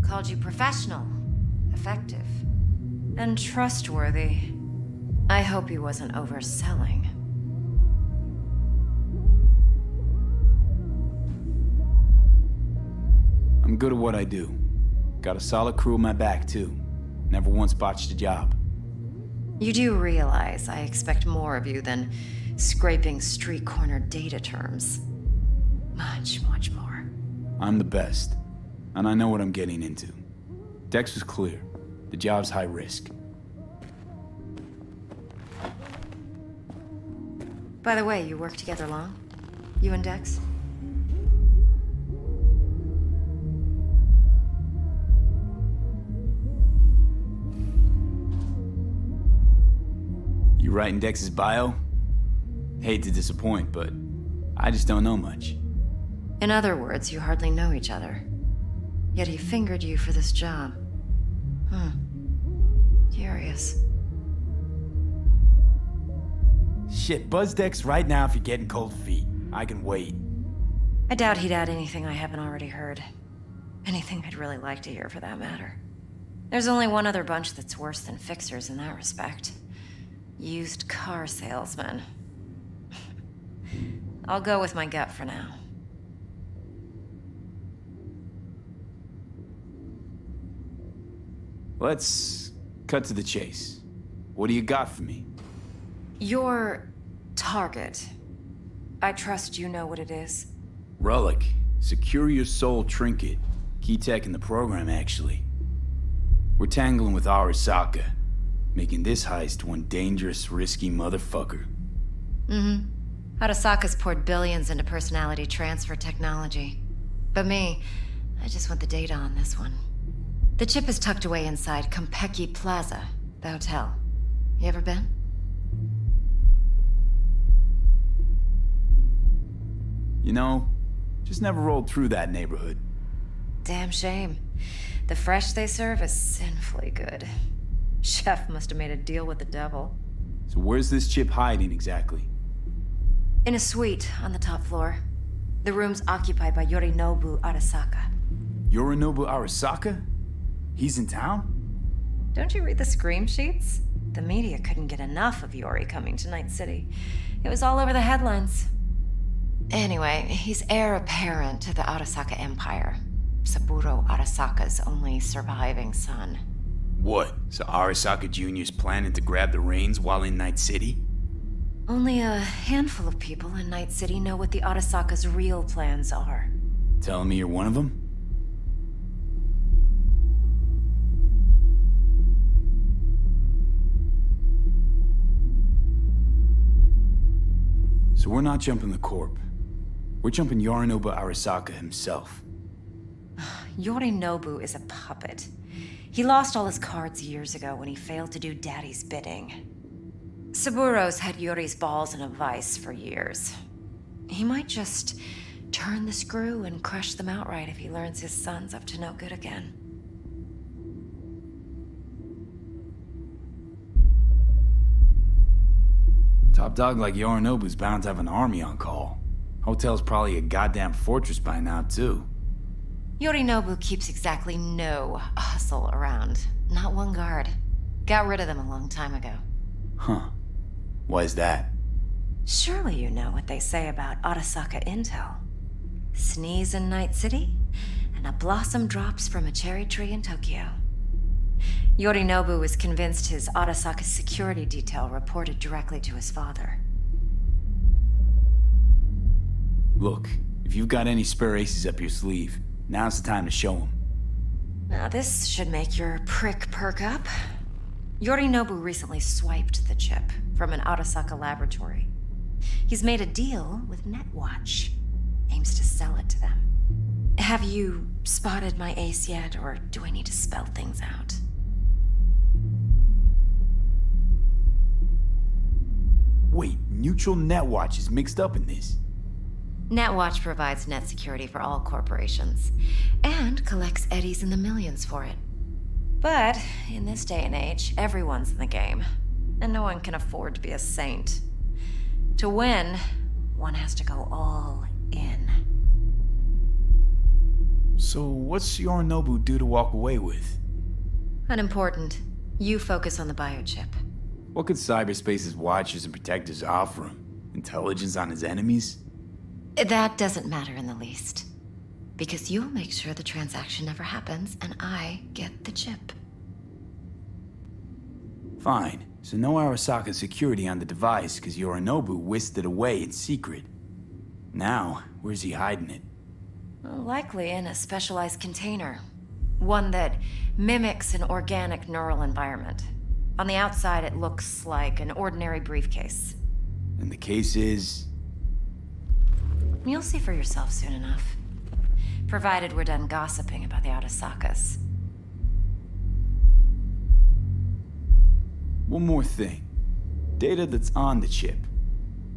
Called you professional, effective, and trustworthy. I hope he wasn't overselling. I'm good at what I do. Got a solid crew on my back, too. Never once botched a job. You do realize I expect more of you than scraping street corner data terms. Much, much more. I'm the best, and I know what I'm getting into. Dex was clear. The job's high risk. By the way, you work together long? You and Dex? You writing Dex's bio? Hate to disappoint, but I just don't know much. In other words, you hardly know each other. Yet he fingered you for this job. Curious. Shit, buzz Dex right now if you're getting cold feet. I can wait. I doubt he'd add anything I haven't already heard. Anything I'd really like to hear, for that matter. There's only one other bunch that's worse than fixers in that respect. Used car salesmen. I'll go with my gut for now. Let's cut to the chase. What do you got for me? Your target. I trust you know what it is. Relic. Secure your soul trinket. Key tech in the program, actually. We're tangling with Arasaka, making this heist one dangerous, risky motherfucker. Arasaka's poured billions into personality transfer technology. But me, I just want the data on this one. The chip is tucked away inside Konpeki Plaza, the hotel. You ever been? You know, just never rolled through that neighborhood. Damn shame. The fresh they serve is sinfully good. Chef must have made a deal with the devil. So where's this chip hiding exactly? In a suite on the top floor. The room's occupied by Yorinobu Arasaka. Yorinobu Arasaka? He's in town? Don't you read the scream sheets? The media couldn't get enough of Yori coming to Night City. It was all over the headlines. Anyway, he's heir apparent to the Arasaka Empire. Saburo Arasaka's only surviving son. What? So Arasaka Jr.'s planning to grab the reins while in Night City? Only a handful of people in Night City know what the Arasaka's real plans are. Telling me you're one of them? So we're not jumping the Corp. We're jumping Yorinobu Arasaka himself. Yorinobu is a puppet. He lost all his cards years ago when he failed to do Daddy's bidding. Saburo's had Yuri's balls in a vice for years. He might just turn the screw and crush them outright if he learns his son's up to no good again. Top dog like Yorinobu's bound to have an army on call. Hotel's probably a goddamn fortress by now, too. Yorinobu keeps exactly no hustle around. Not one guard. Got rid of them a long time ago. Huh. Why is that? Surely you know what they say about Arasaka intel. Sneeze in Night City, and a blossom drops from a cherry tree in Tokyo. Yorinobu was convinced his Arasaka security detail reported directly to his father. Look, if you've got any spare aces up your sleeve, now's the time to show them. Now this should make your prick perk up. Yorinobu recently swiped the chip from an Arasaka laboratory. He's made a deal with Netwatch. Aims to sell it to them. Have you spotted my ace yet, or do I need to spell things out? Wait, Neutral Netwatch is mixed up in this. Netwatch provides net security for all corporations, and collects eddies in the millions for it. But in this day and age, everyone's in the game, and no one can afford to be a saint. To win, one has to go all in. So what's Yorinobu due to walk away with? Unimportant. You focus on the biochip. What could cyberspace's watchers and protectors offer him? Intelligence on his enemies? That doesn't matter in the least. Because you'll make sure the transaction never happens, and I get the chip. Fine. So no Arasaka security on the device because Yorinobu whisked it away in secret. Now, where's he hiding it? Well, likely in a specialized container. One that mimics an organic neural environment. On the outside, it looks like an ordinary briefcase. And the case is... You'll see for yourself soon enough. Provided we're done gossiping about the Arasakas. One more thing. Data that's on the chip.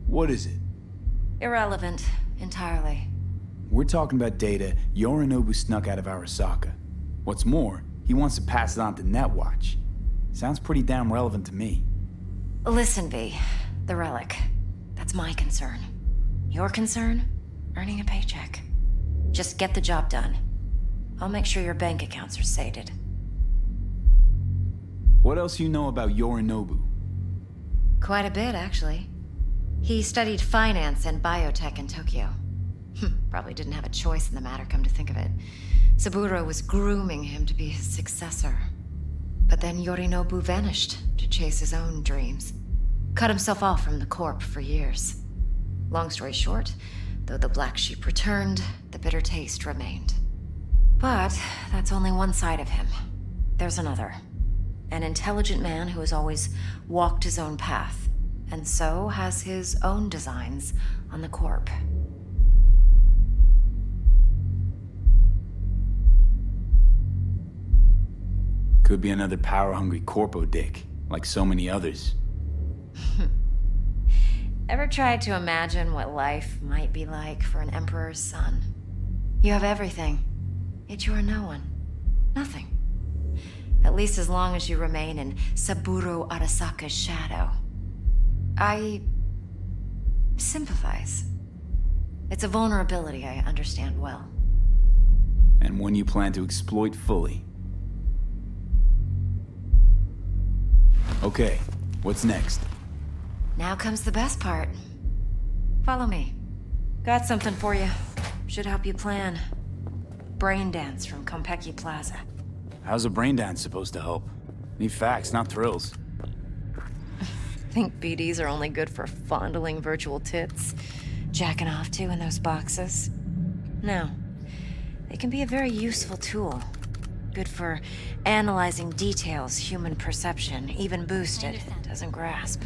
What is it? Irrelevant, entirely. We're talking about data Yorinobu snuck out of Arasaka. What's more, he wants to pass it on to Netwatch. Sounds pretty damn relevant to me. Listen, V. The relic. That's my concern. Your concern? Earning a paycheck. Just get the job done. I'll make sure your bank accounts are sated. What else you know about Yorinobu? Quite a bit, actually. He studied finance and biotech in Tokyo. Probably didn't have a choice in the matter, come to think of it. Saburo was grooming him to be his successor. But then Yorinobu vanished to chase his own dreams. Cut himself off from the Corp for years. Long story short, though the black sheep returned, the bitter taste remained. But that's only one side of him. There's another. An intelligent man who has always walked his own path, and so has his own designs on the Corp. Could be another power-hungry corpo dick, like so many others. Ever tried to imagine what life might be like for an emperor's son? You have everything, yet you are no one. Nothing. At least as long as you remain in Saburo Arasaka's shadow. I sympathize. It's a vulnerability I understand well. And one you plan to exploit fully. Okay, what's next? Now comes the best part. Follow me. Got something for you. Should help you plan. Brain dance from Konpeki Plaza. How's a brain dance supposed to help? Need facts, not thrills. Think BDs are only good for fondling virtual tits? Jacking off to in those boxes? No. They can be a very useful tool. Good for analyzing details human perception, even boosted, doesn't grasp.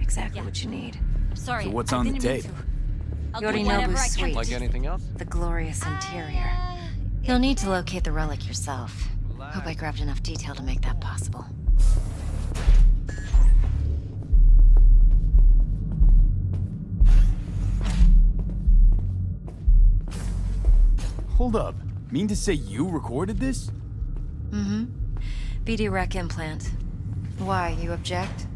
Exactly what you need. Sorry. So what's on the tape? Yorinobu's suite. Like anything else? The glorious interior. You'll need to locate the relic yourself. Hope I grabbed enough detail to make that possible. Hold up. Mean to say you recorded this? Mm-hmm. BD rec implant. Why, you object?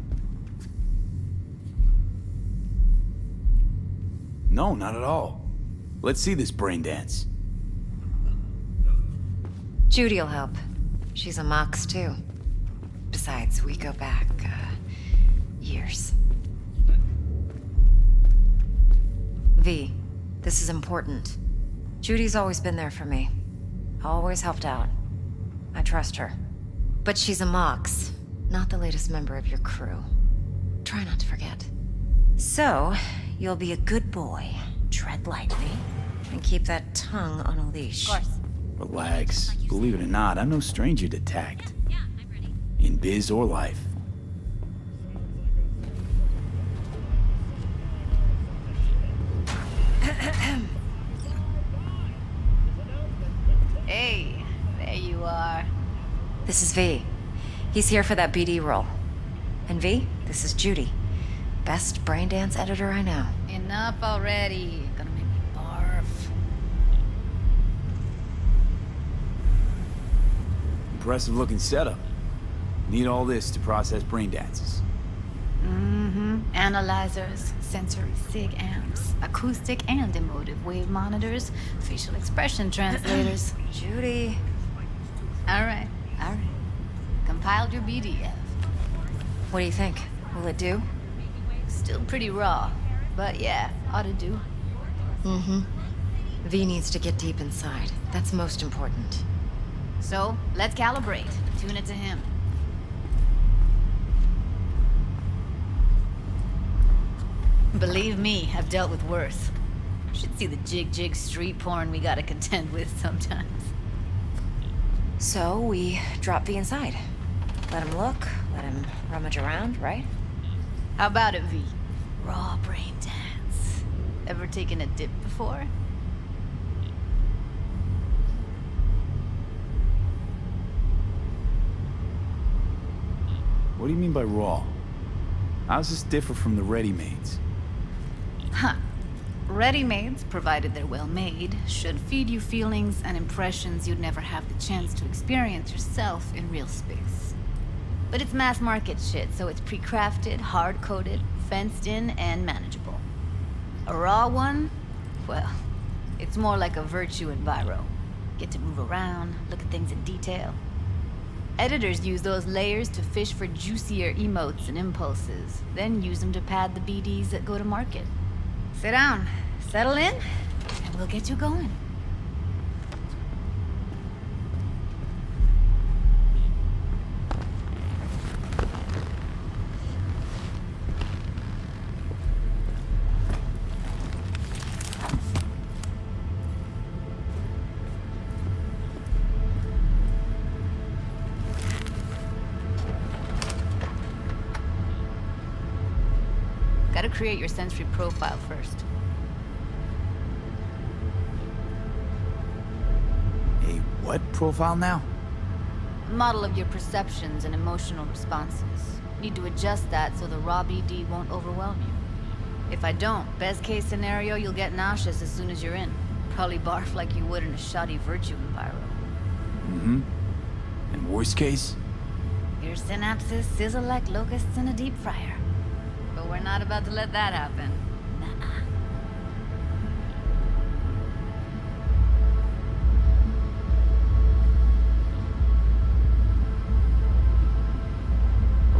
No, not at all. Let's see this brain dance. Judy'll help. She's a Mox, too. Besides, we go back, years. V, this is important. Judy's always been there for me. Always helped out. I trust her. But she's a Mox, not the latest member of your crew. Try not to forget. So, you'll be a good boy, tread lightly, and keep that tongue on a leash. Of course. Relax. Believe it or not, I'm no stranger to tact. In biz or life. Hey, there you are. This is V. He's here for that BD role. And V, this is Judy. Best brain dance editor I know. Enough already. Gonna make me barf. Impressive looking setup. Need all this to process brain dances. Mm-hmm. Analyzers, sensory sig amps, acoustic and emotive wave monitors, facial expression translators. Judy. All right. Compiled your BDF. What do you think? Will it do? Still pretty raw, but yeah, ought to do. Mm-hmm. V needs to get deep inside. That's most important. So, let's calibrate. Tune it to him. Believe me, I've dealt with worse. Should see the jig street porn we gotta contend with sometimes. So, we drop V inside. Let him look, let him rummage around, right? How about it, V? Raw brain dance. Ever taken a dip before? What do you mean by raw? How does this differ from the ready-mades? Huh. Ready-mades, provided they're well made, should feed you feelings and impressions you'd never have the chance to experience yourself in real space. But it's mass market shit, so it's pre-crafted, hard-coded, fenced in, and manageable. A raw one? Well, it's more like a virtue in Viro. Get to move around, look at things in detail. Editors use those layers to fish for juicier emotes and impulses, then use them to pad the BDs that go to market. Sit down, settle in, and we'll get you going. Gotta create your sensory profile first. A what profile now? Model of your perceptions and emotional responses. Need to adjust that so the raw BD won't overwhelm you. If I don't, best case scenario, you'll get nauseous as soon as you're in. Probably barf like you would in a shoddy virtue environment. Mm-hmm. And worst case? Your synapses sizzle like locusts in a deep fryer. But we're not about to let that happen. Nuh-uh.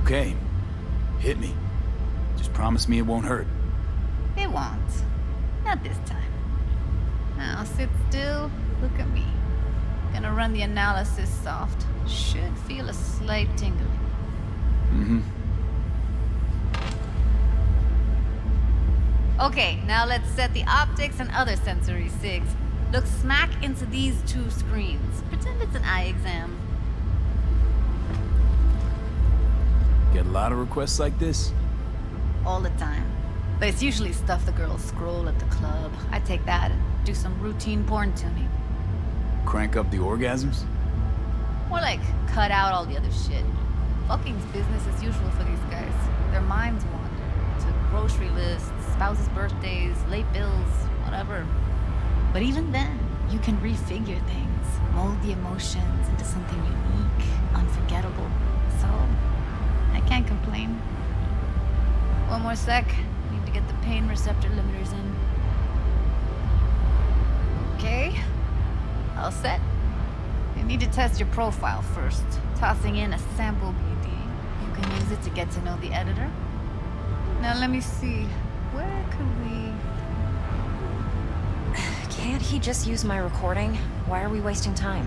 Okay. Hit me. Just promise me it won't hurt. It won't. Not this time. Now sit still, look at me. Gonna run the analysis soft. Should feel a slight tingling. Mm-hmm. Okay, now let's set the optics and other sensory sigs. Look smack into these two screens. Pretend it's an eye exam. Get a lot of requests like this? All the time. But it's usually stuff the girls scroll at the club. I take that and do some routine porn tuning. Crank up the orgasms? More like, cut out all the other shit. Fucking's business as usual for these guys. Their minds wander to grocery lists, spouses' birthdays, late bills, whatever. But even then, you can refigure things, mold the emotions into something unique, unforgettable. So, I can't complain. One more sec. Need to get the pain receptor limiters in. Okay. All set. You need to test your profile first. Tossing in a sample BD. You can use it to get to know the editor. Now let me see. Where could we... Can't he just use my recording? Why are we wasting time?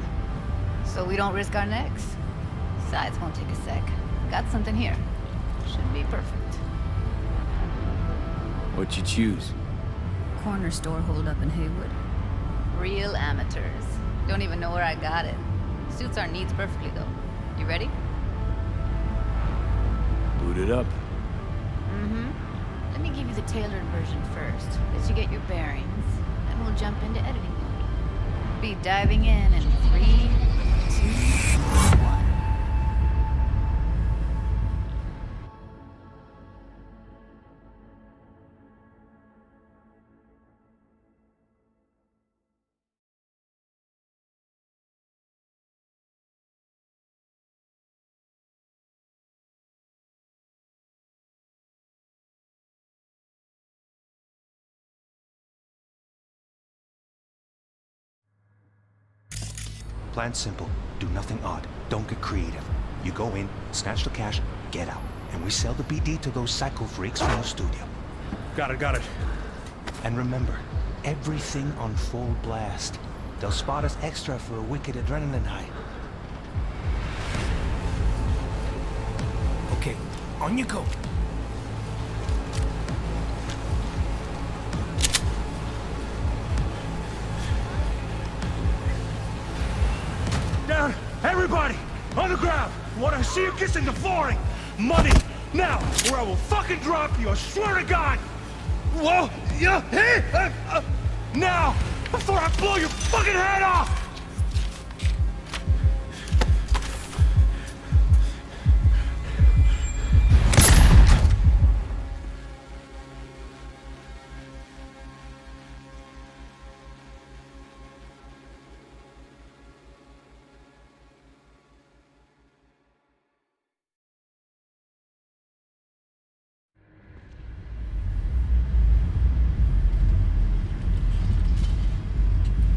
So we don't risk our necks. Besides, won't take a sec. Got something here. Should be perfect. What'd you choose? Corner store holdup in Haywood. Real amateurs. Don't even know where I got it. Suits our needs perfectly, though. You ready? Boot it up. Mm-hmm. Let me give you the tailored version first. Let you get your bearings. Then we'll jump into editing mode. Be diving in 3, 2, 1. Plan's simple. Do nothing odd. Don't get creative. You go in, snatch the cash, get out. And we sell the BD to those psycho freaks from the studio. Got it. And remember, everything on full blast. They'll spot us extra for a wicked adrenaline high. Okay, on you go. Down! Everybody! On the ground! Want to see you kissing the flooring! Money! Now! Or I will fucking drop you, I swear to God! Whoa! Yeah! Hey! Now! Before I blow your fucking head off!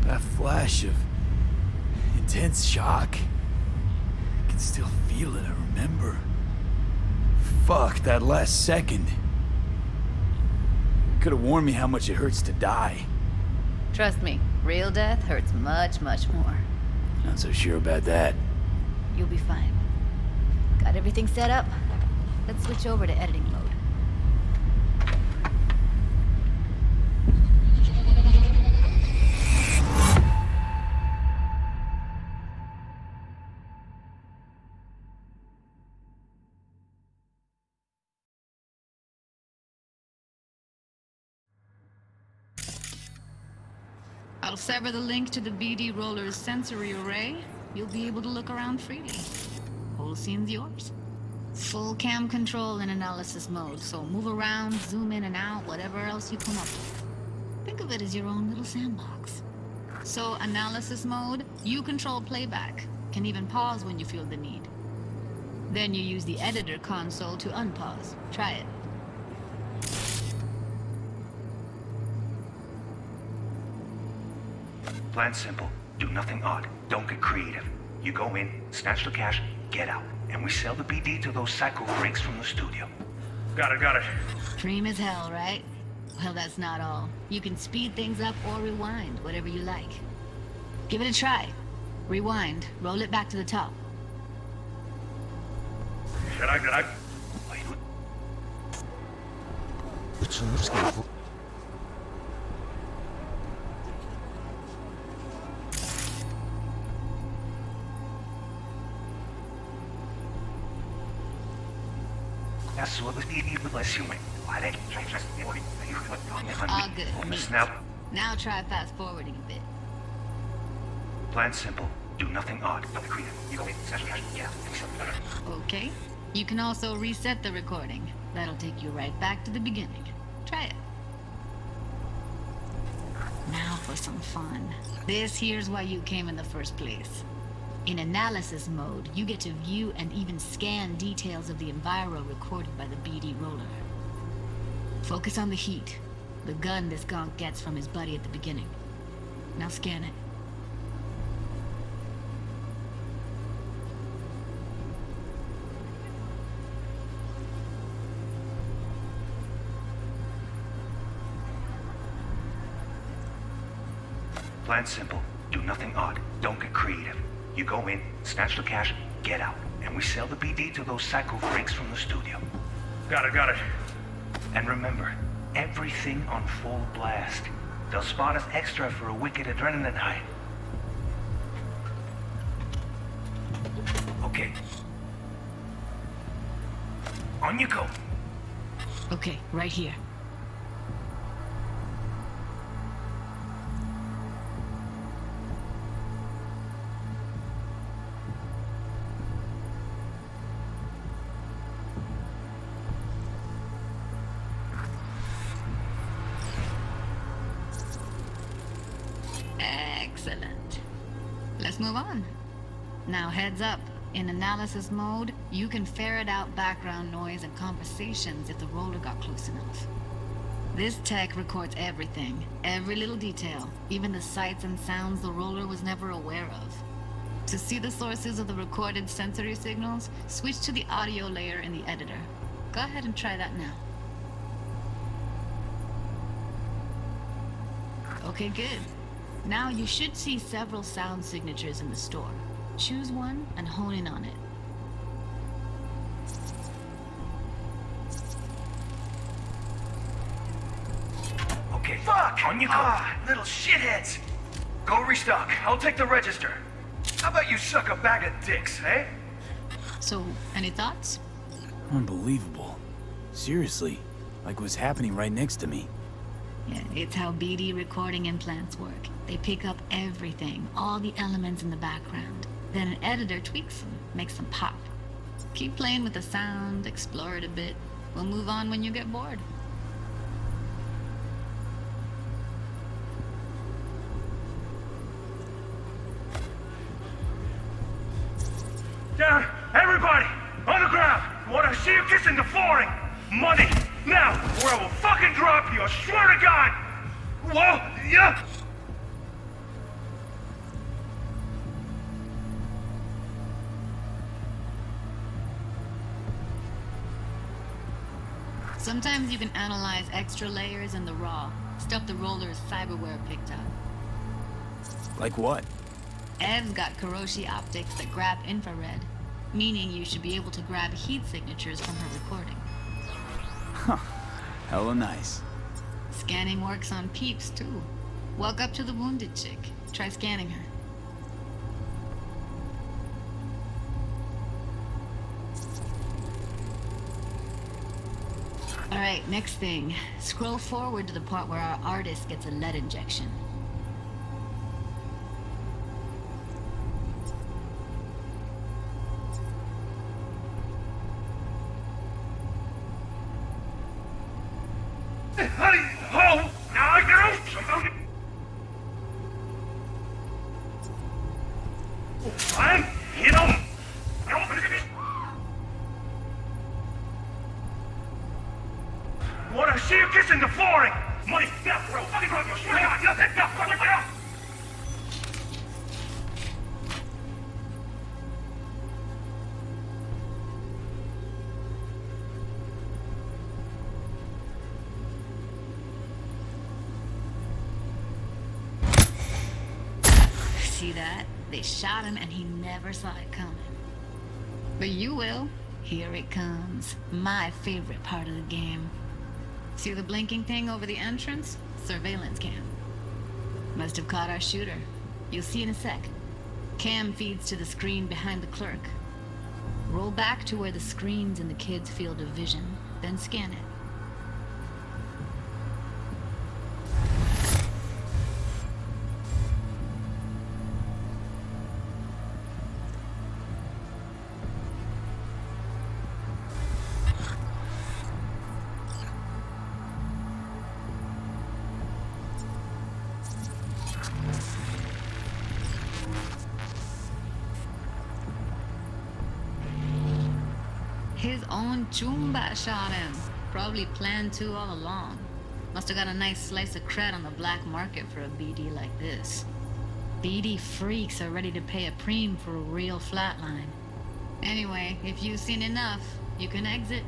That flash of intense shock. I can still feel it, I remember. Fuck, that last second. Could have warned me how much it hurts to die. Trust me, real death hurts much, much more. Not so sure about that. You'll be fine. Got everything set up? Let's switch over to editing mode. I'll sever the link to the BD Roller's sensory array. You'll be able to look around freely. Whole scene's yours. Full cam control in analysis mode, so move around, zoom in and out, whatever else you come up with. Think of it as your own little sandbox. So analysis mode, you control playback. Can even pause when you feel the need. Then you use the editor console to unpause. Try it. Plan's simple. Do nothing odd. Don't get creative. You go in, snatch the cash, get out. And we sell the BD to those psycho freaks from the studio. Got it. Dream as hell, right? Well, that's not all. You can speed things up or rewind, whatever you like. Give it a try. Rewind. Roll it back to the top. All good. Neat. Now try fast forwarding a bit. Plan simple. Do nothing odd. Okay. You can also reset the recording. That'll take you right back to the beginning. Try it. Now for some fun. This here's why you came in the first place. In analysis mode, you get to view and even scan details of the enviro recorded by the BD roller. Focus on the heat, the gun this gonk gets from his buddy at the beginning. Now scan it. Plan simple. Do nothing odd. Don't get creative. You go in, snatch the cash, get out. And we sell the BD to those psycho freaks from the studio. Got it. And remember, everything on full blast. They'll spot us extra for a wicked adrenaline high. Okay. On you go. Okay, right here. Excellent. Let's move on. Now heads up. In analysis mode, you can ferret out background noise and conversations if the roller got close enough. This tech records everything, every little detail, even the sights and sounds the roller was never aware of. To see the sources of the recorded sensory signals, switch to the audio layer in the editor. Go ahead and try that now. Okay, good. Now you should see several sound signatures in the store. Choose one and hone in on it. Okay. Fuck! On you go. Little shitheads! Go restock. I'll take the register. How about you suck a bag of dicks, eh? So, any thoughts? Unbelievable. Seriously, like what's happening right next to me. Yeah, it's how BD recording implants work. They pick up everything, all the elements in the background. Then an editor tweaks them, makes them pop. Keep playing with the sound, explore it a bit. We'll move on when you get bored. Down! Everybody! On the ground! I want to see you kissing the flooring! Money! Now! Or I will fucking drop you! I swear to God! Whoa! Yeah! Sometimes you can analyze extra layers in the raw, stuff the roller's cyberware picked up. Like what? Ev's got Kiroshi optics that grab infrared, meaning you should be able to grab heat signatures from her recording. Huh. Hella nice. Scanning works on peeps, too. Walk up to the wounded chick. Try scanning her. Alright, next thing. Scroll forward to the part where our artist gets a lead injection. Want to see you kissing the flooring! Money! Now! Bro! Fucking drop you! Swear to God! Now! See that? They shot him and he never saw it coming. But you will. Here it comes. My favorite part of the game. See the blinking thing over the entrance? Surveillance cam. Must have caught our shooter. You'll see in a sec. Cam feeds to the screen behind the clerk. Roll back to where the screen's in the kid's field of vision, then scan it. His own Chumba shot him. Probably planned to all along. Must have got a nice slice of cred on the black market for a BD like this. BD freaks are ready to pay a preem for a real flatline. Anyway, if you've seen enough, you can exit.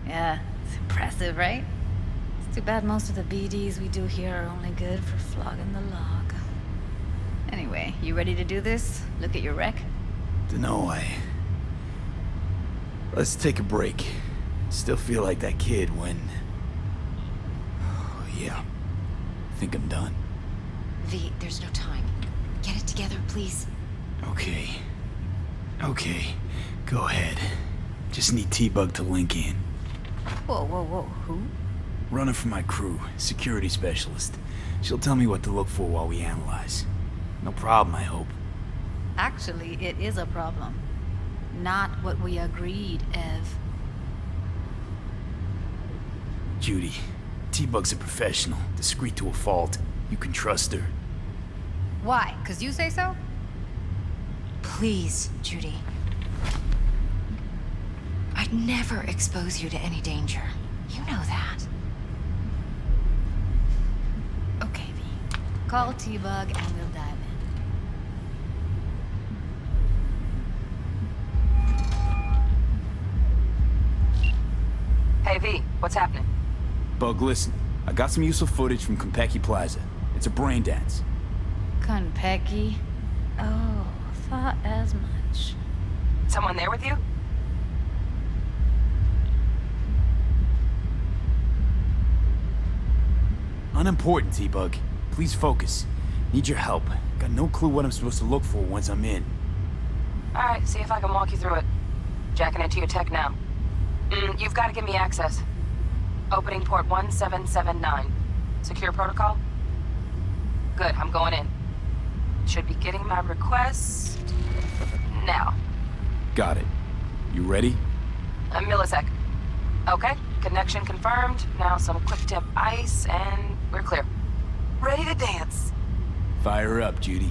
Yeah, it's impressive, right? It's too bad most of the BDs we do here are only good for flogging the log. Anyway, you ready to do this? Look at your wreck? Dunno, Let's take a break. Still feel like that kid when... Oh, yeah. I think I'm done. V, there's no time. Get it together, please. Okay. Okay. Go ahead. Just need T-Bug to link in. Whoa, whoa, whoa, who? Running for my crew, security specialist. She'll tell me what to look for while we analyze. No problem, I hope. Actually, it is a problem. Not what we agreed, Ev. Judy, T-Bug's a professional, discreet to a fault. You can trust her. Why? 'Cause you say so? Please, Judy. I'd never expose you to any danger. You know that. Okay, V. Call T-Bug and we'll dive in. Hey, V, what's happening? Bug, listen. I got some useful footage from Konpeki Plaza. It's a brain dance. Konpeki? Oh, thought as much. Someone there with you? Unimportant, T-Bug. Please focus. Need your help. Got no clue what I'm supposed to look for once I'm in. Alright, see if I can walk you through it. Jacking into your tech now. You've got to give me access. Opening port 1779. Secure protocol? Good, I'm going in. Should be getting my request... now. Got it. You ready? A millisec. Okay, connection confirmed. Now some quick tip ice, and we're clear. Ready to dance. Fire up, Judy.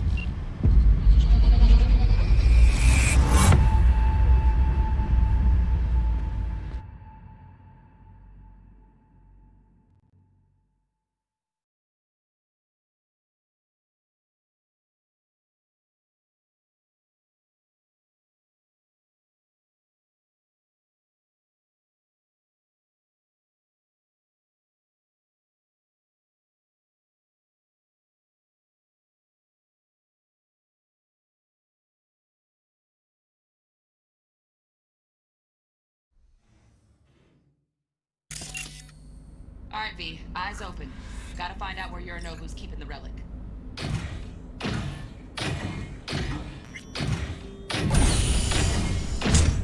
Alright, V. Eyes open. Gotta find out where Yorinobu's keeping the relic.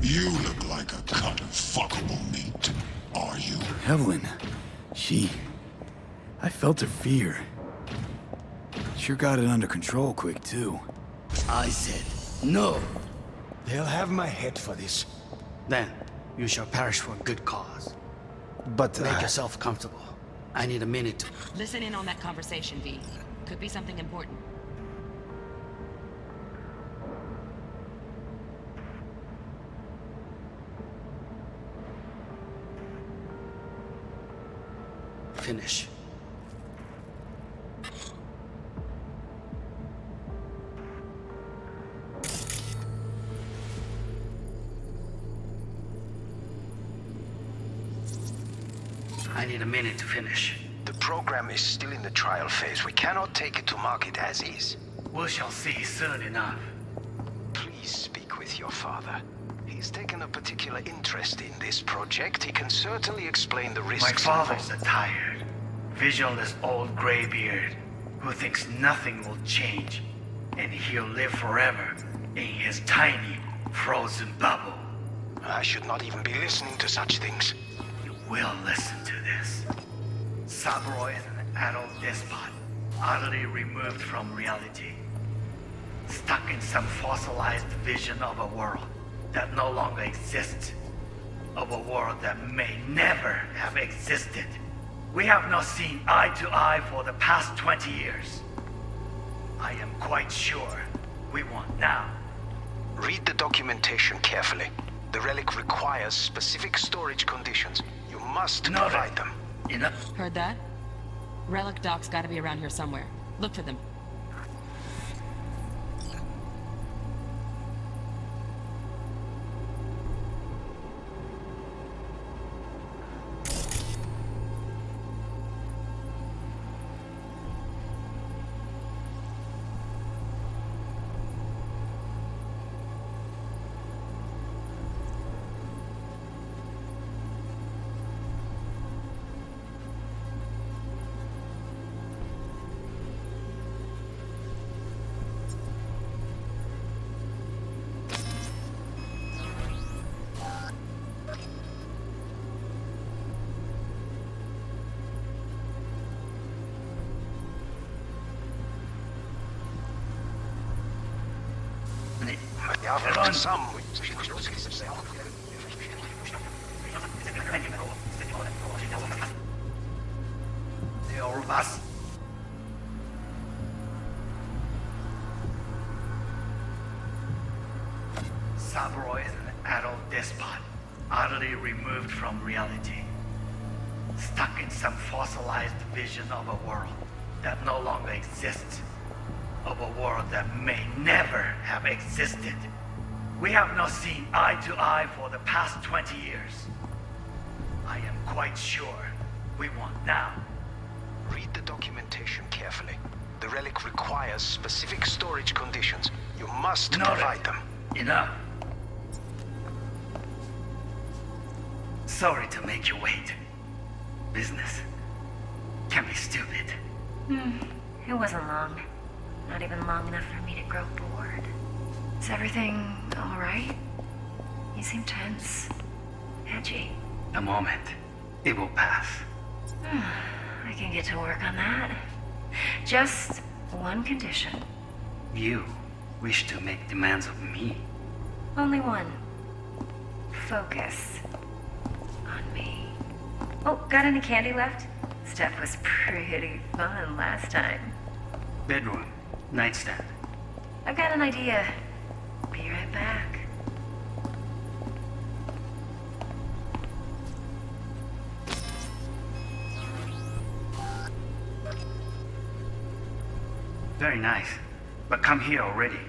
You look like a cut of fuckable meat, are you? Evelyn. I felt her fear. Sure got it under control quick, too. I said, no. They'll have my head for this. Then, you shall perish for a good cause. But, Make yourself comfortable. I need a minute to... Listen in on that conversation, V. Could be something important. finish. I need a minute to finish. The program is still in the trial phase. We cannot take it to market as is. We shall see soon enough. Please speak with your father. He's taken a particular interest in this project. He can certainly explain the risks. My father's a tired, visionless old graybeard who thinks nothing will change, and he'll live forever in his tiny, frozen bubble. I should not even be listening to such things. You will listen to this. Saburo is an adult despot, utterly removed from reality. Stuck in some fossilized vision of a world that no longer exists. Of a world that may never have existed. We have not seen eye to eye for the past 20 years. I am quite sure we want now. Read the documentation carefully. The relic requires specific storage conditions. You must provide them. Enough. Heard that? Relic doc's gotta be around here somewhere. Look for them. Saburo is an adult despot, utterly removed from reality. Stuck in some fossilized vision of a world that no longer exists. Of a world that may never have existed. We have not seen eye to eye for the past 20 years. I am quite sure we want now. Read the documentation carefully. The relic requires specific storage conditions. You must provide them. Enough. Sorry to make you wait. Business can be stupid. It wasn't long. Not even long enough for me to grow bored. Is everything all right? You seem tense. Edgy. A moment. It will pass. I can get to work on that. Just one condition. You wish to make demands of me. Only one. Focus on me. Oh, got any candy left? Stuff was pretty fun last time. Bedroom. Nightstand. I've got an idea. Be right back. Very nice. But come here already.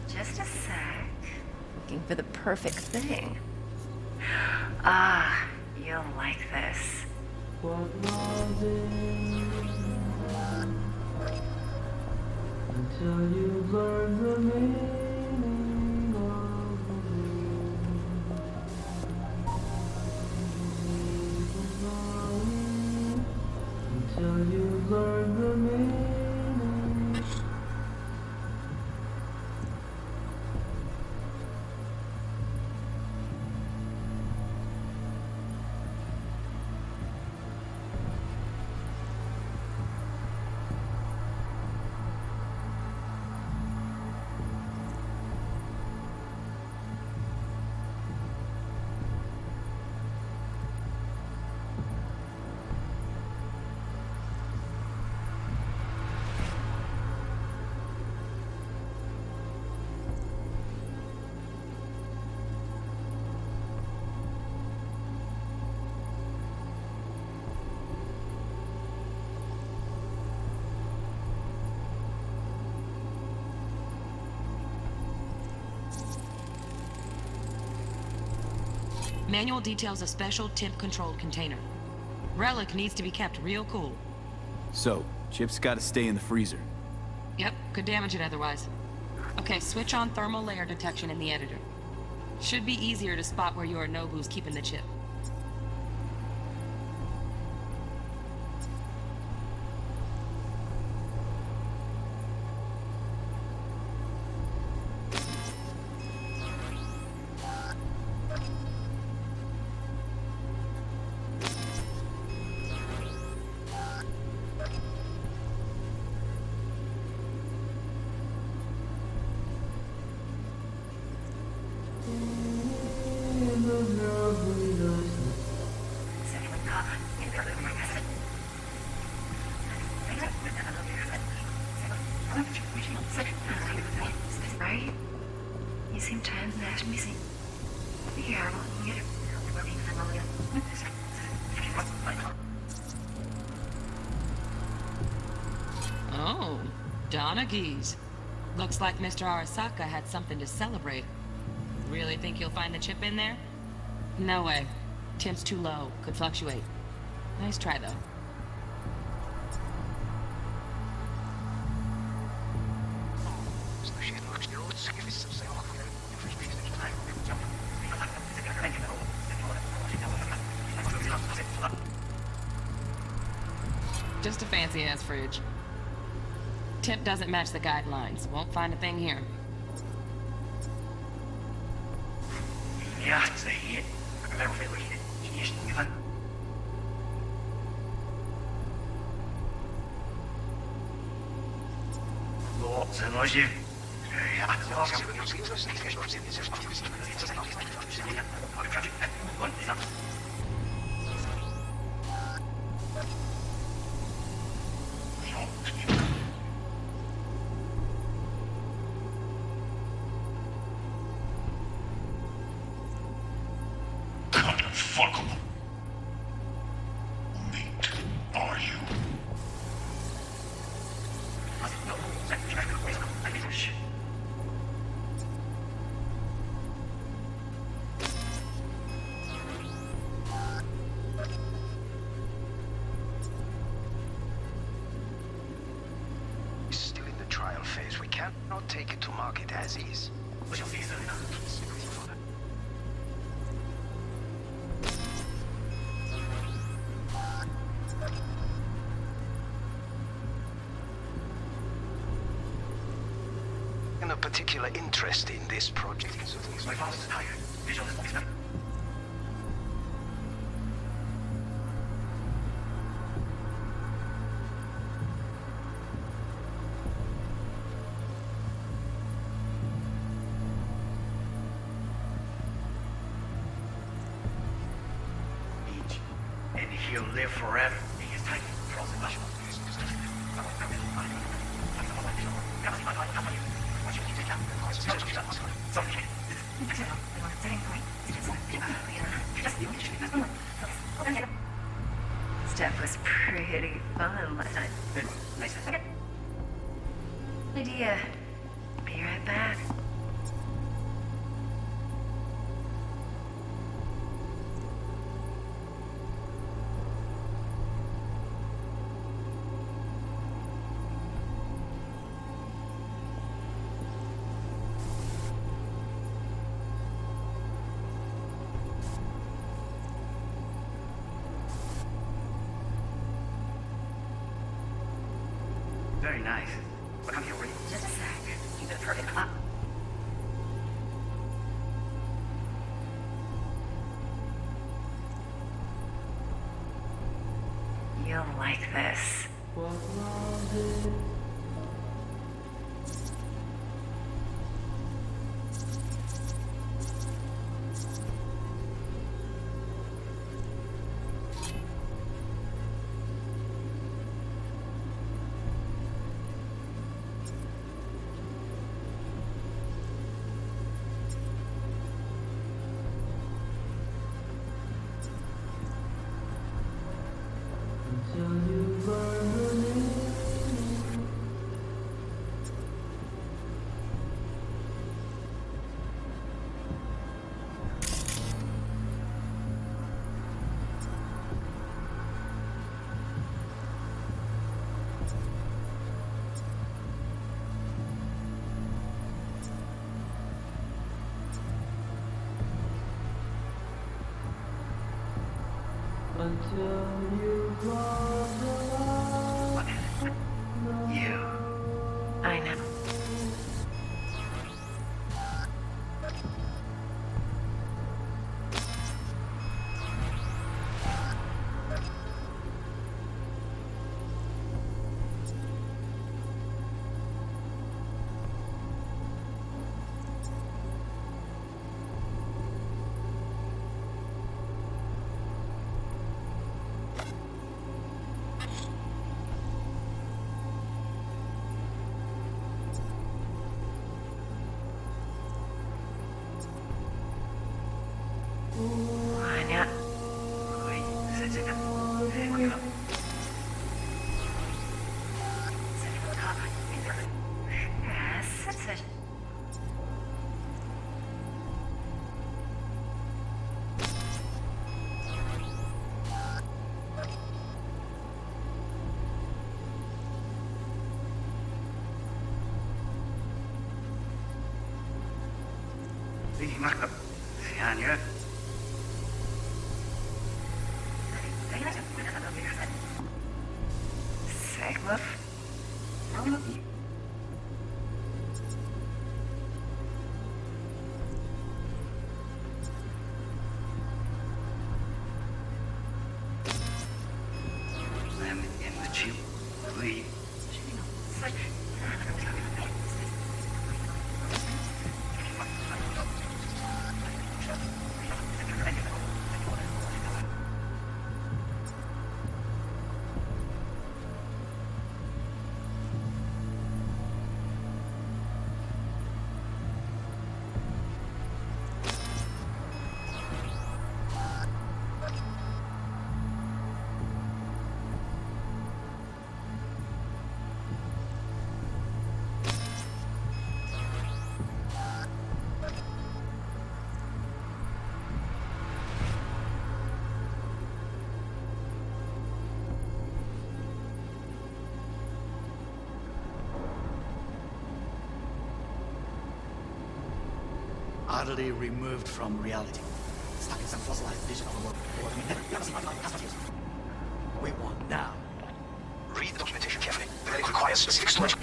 Just a sec. Looking for the perfect thing. Ah, you'll like this. Until you learn the meaning of the dream. Until you learn the meaning. Manual details a special temp-controlled container. Relic needs to be kept real cool. So, Chip's gotta stay in the freezer. Yep, could damage it otherwise. Okay, switch on thermal layer detection in the editor. Should be easier to spot where Yorinobu's keeping the chip. Right? You seem tense and ask me see. Here, I'll get it. Oh, Donaghys. Looks like Mr. Arasaka had something to celebrate. Really think you'll find the chip in there? No way. Temp's too low. Could fluctuate. Nice try, though. Just a fancy-ass fridge. Temp doesn't match the guidelines. Won't find a thing here. Ja, zeg je. Fuckable. Meat, are you? Still in the trial phase. We cannot take it to market as is. A particular interest in this project. My father's tired. Visual is not. And he'll live forever. Stuff was pretty fun last night. Idea. Be right back. Very nice. But I'm here waiting. Just a sec. Keep it perfect up. You'll like this. until you cross the line. You. I know. Aня. Ой, зачекай. Ой, Aня. Segler? Please. Utterly removed from reality. Stuck in some fossilized vision of the world. Never seen anything like this. We want now. Read the documentation carefully. The medic requires specific storage.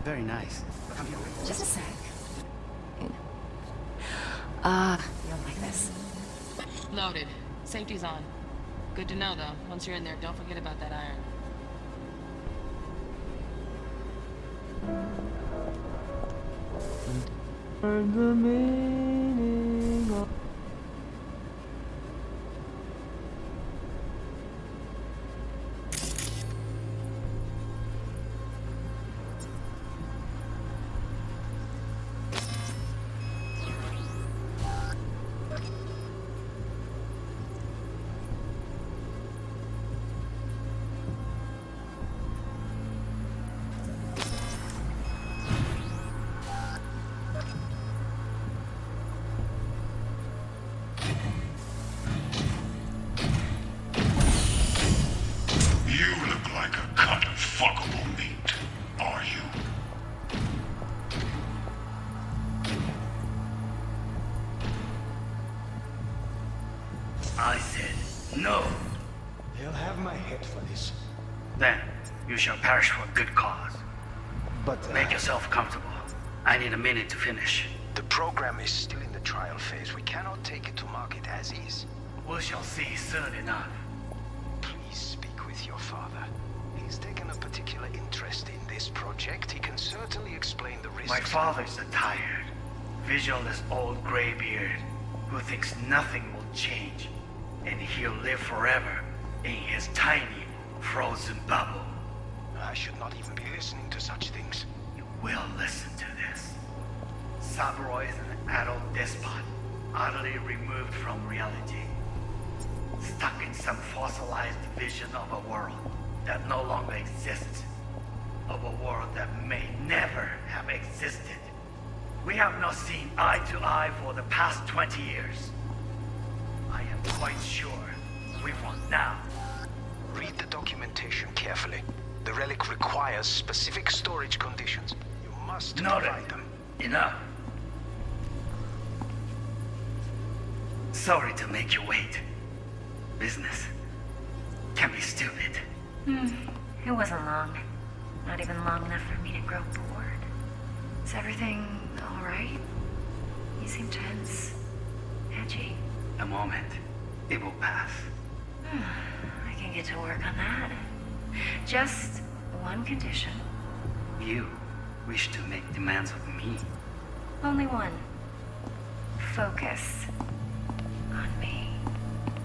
Very nice. Just a sec. You'll like this. Loaded. Safety's on. Good to know, though. Once you're in there, don't forget about that iron. Learn the meaning of I said no. They'll have my head for this. Then you shall perish for a good cause. But make yourself comfortable. I need a minute to finish. The program is still in the trial phase. We cannot take it to market as is. We shall see soon enough. Please speak with your father. He's taken a particular interest in this project. He can certainly explain the risks. My father's a tired, visionless old graybeard who thinks nothing will change, and he'll live forever in his tiny, frozen bubble. I should not even be listening to such things. You will listen to this. Cyberpunk is an adult despot, utterly removed from reality. Stuck in some fossilized vision of a world that no longer exists. Of a world that may never have existed. We have not seen eye to eye for the past 20 years. I am quite sure we want now. Read the documentation carefully. The relic requires specific storage conditions. You must provide them. Enough. Sorry to make you wait. Business can be stupid. It wasn't long. Not even long enough for me to grow bored. Is everything all right? You seem tense. Edgy. A moment. It will pass. I can get to work on that. Just one condition. You wish to make demands of me. Only one. Focus on me.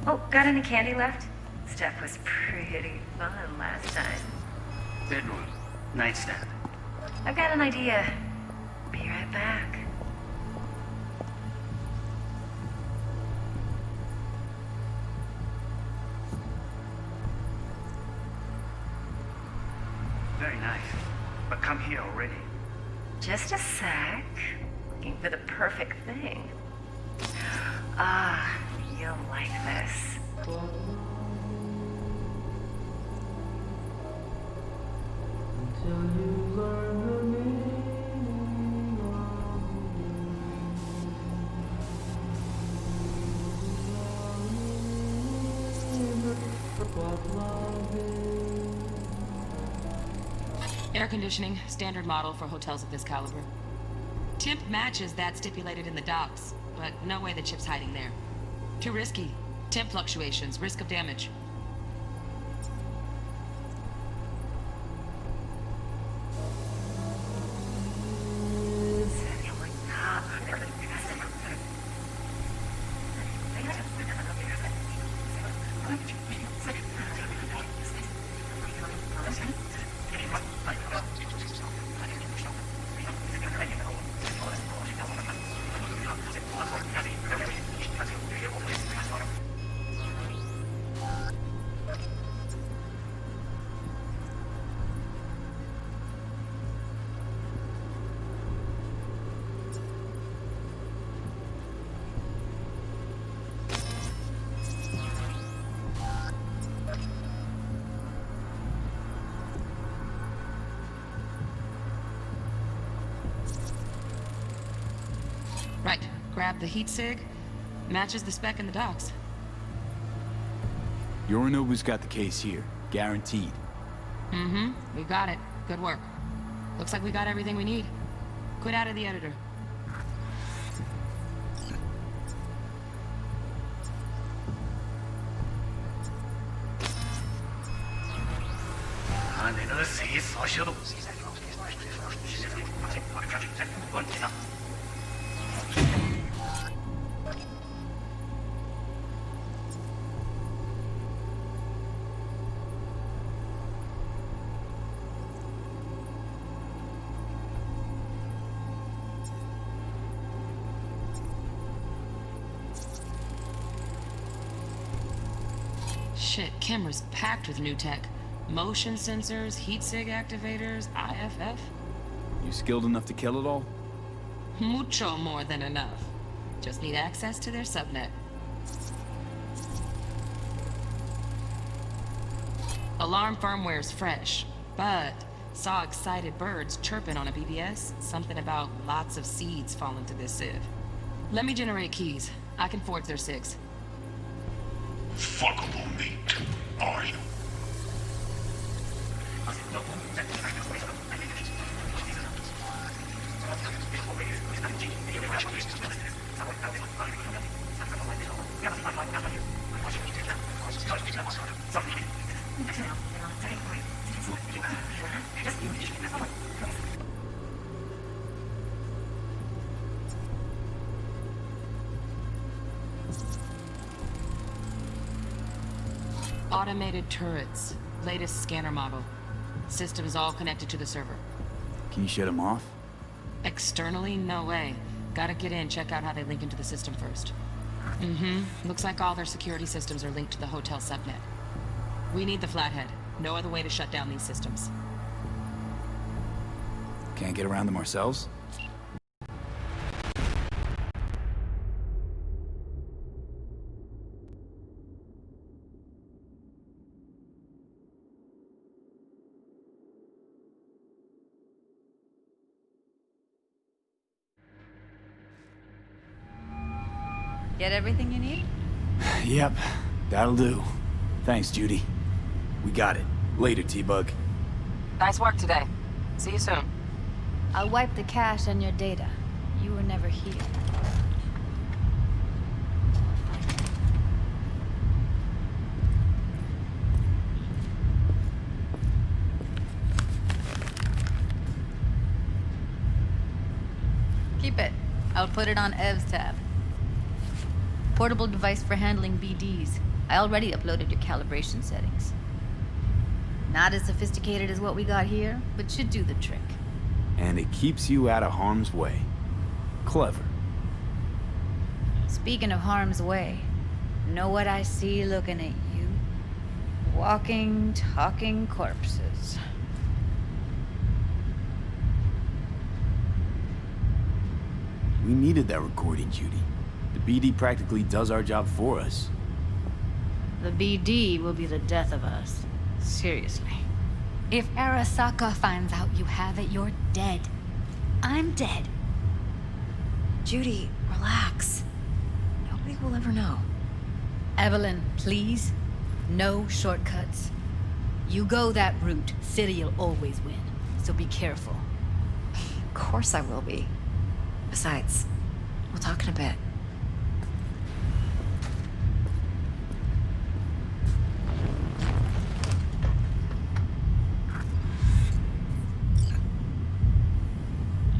Oh, got any candy left? Stuff was pretty fun last time. Bedroom. Nightstand. I've got an idea. Be right back. Very nice. But come here already. Just a sec. Looking for the perfect thing. Ah, you'll like this. Until you learn the meaning of what love is. Air conditioning, standard model for hotels of this caliber. Temp matches that stipulated in the docs, but no way the chip's hiding there. Too risky. Temp fluctuations, risk of damage. Right, grab the heat sig. Matches the spec in the docs. Yorinobu's got the case here. Guaranteed. Mm-hmm. We got it. Good work. Looks like we got everything we need. Quit out of the editor. Shit, camera's packed with new tech. Motion sensors, heat sig activators, IFF. You skilled enough to kill it all? Mucho more than enough. Just need access to their subnet. Alarm firmware's fresh, but saw excited birds chirping on a BBS. Something about lots of seeds falling to this sieve. Let me generate keys. I can forge their SIGs. Fuckable meat, are you? Automated turrets. Latest scanner model. Systems all connected to the server. Can you shut them off? Externally, no way. Gotta get in, check out how they link into the system first. Mm-hmm. Looks like all their security systems are linked to the hotel subnet. We need the flathead. No other way to shut down these systems. Can't get around them ourselves? Get everything you need? Yep, that'll do. Thanks, Judy. We got it. Later, T-Bug. Nice work today. See you soon. I'll wipe the cache and your data. You were never here. Keep it. I'll put it on Ev's tab. Portable device for handling BDs. I already uploaded your calibration settings. Not as sophisticated as what we got here, but should do the trick. And it keeps you out of harm's way. Clever. Speaking of harm's way, know what I see looking at you? Walking, talking corpses. We needed that recording, Judy. The BD practically does our job for us. The BD will be the death of us. Seriously. If Arasaka finds out you have it, you're dead. I'm dead. Judy, relax. Nobody will ever know. Evelyn, please. No shortcuts. You go that route, City'll always win. So be careful. Of course I will be. Besides, we'll talk in a bit.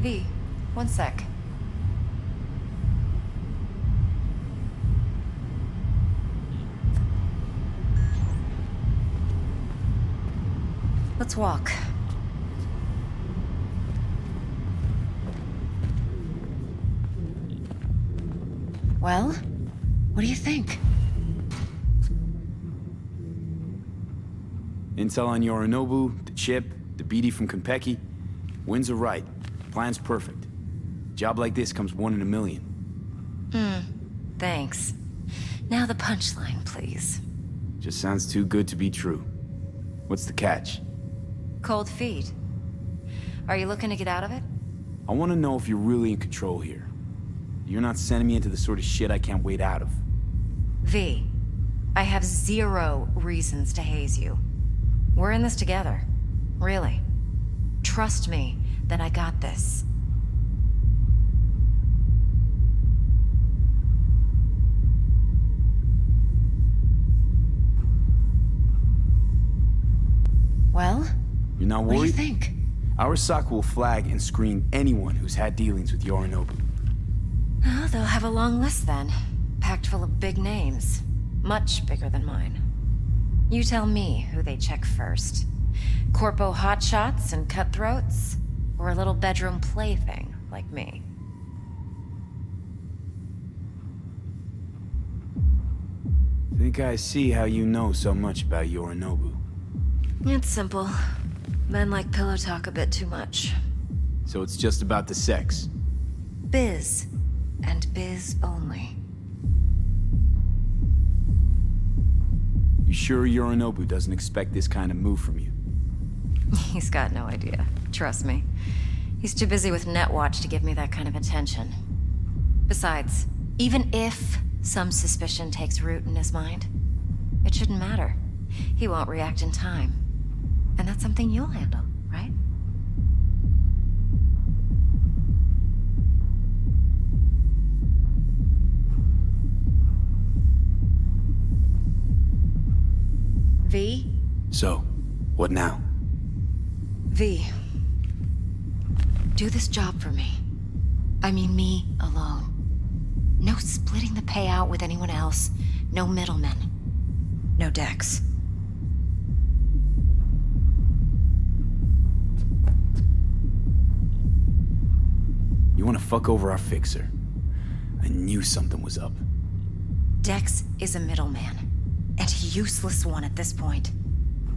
V, one sec. Let's walk. Well, what do you think? Intel on Yorinobu, the chip, the BD from Konpeki. Winds are right. Plan's perfect. Job like this comes 1 in a million. Thanks. Now the punchline, please. Just sounds too good to be true. What's the catch? Cold feet. Are you looking to get out of it? I want to know if you're really in control here. You're not sending me into the sort of shit I can't wait out of. V, I have 0 reasons to haze you. We're in this together. Really. Trust me that I got this. Well? You're not worried? What do you think? Arasaka will flag and screen anyone who's had dealings with Yorinobu. Oh, they'll have a long list then. Packed full of big names. Much bigger than mine. You tell me who they check first. Corpo hotshots and cutthroats? Or a little bedroom plaything like me? Think I see how you know so much about Yorinobu. It's simple. Men like pillow talk a bit too much. So it's just about the sex. Biz. And biz only. You sure Yorinobu doesn't expect this kind of move from you? He's got no idea. Trust me. He's too busy with Netwatch to give me that kind of attention. Besides, even if some suspicion takes root in his mind, it shouldn't matter. He won't react in time. And that's something you'll handle, right? V? So, what now? V. Do this job for me. I mean me alone. No splitting the payout with anyone else. No middlemen. No Dex. You want to fuck over our fixer? I knew something was up. Dex is a middleman. And a useless one at this point.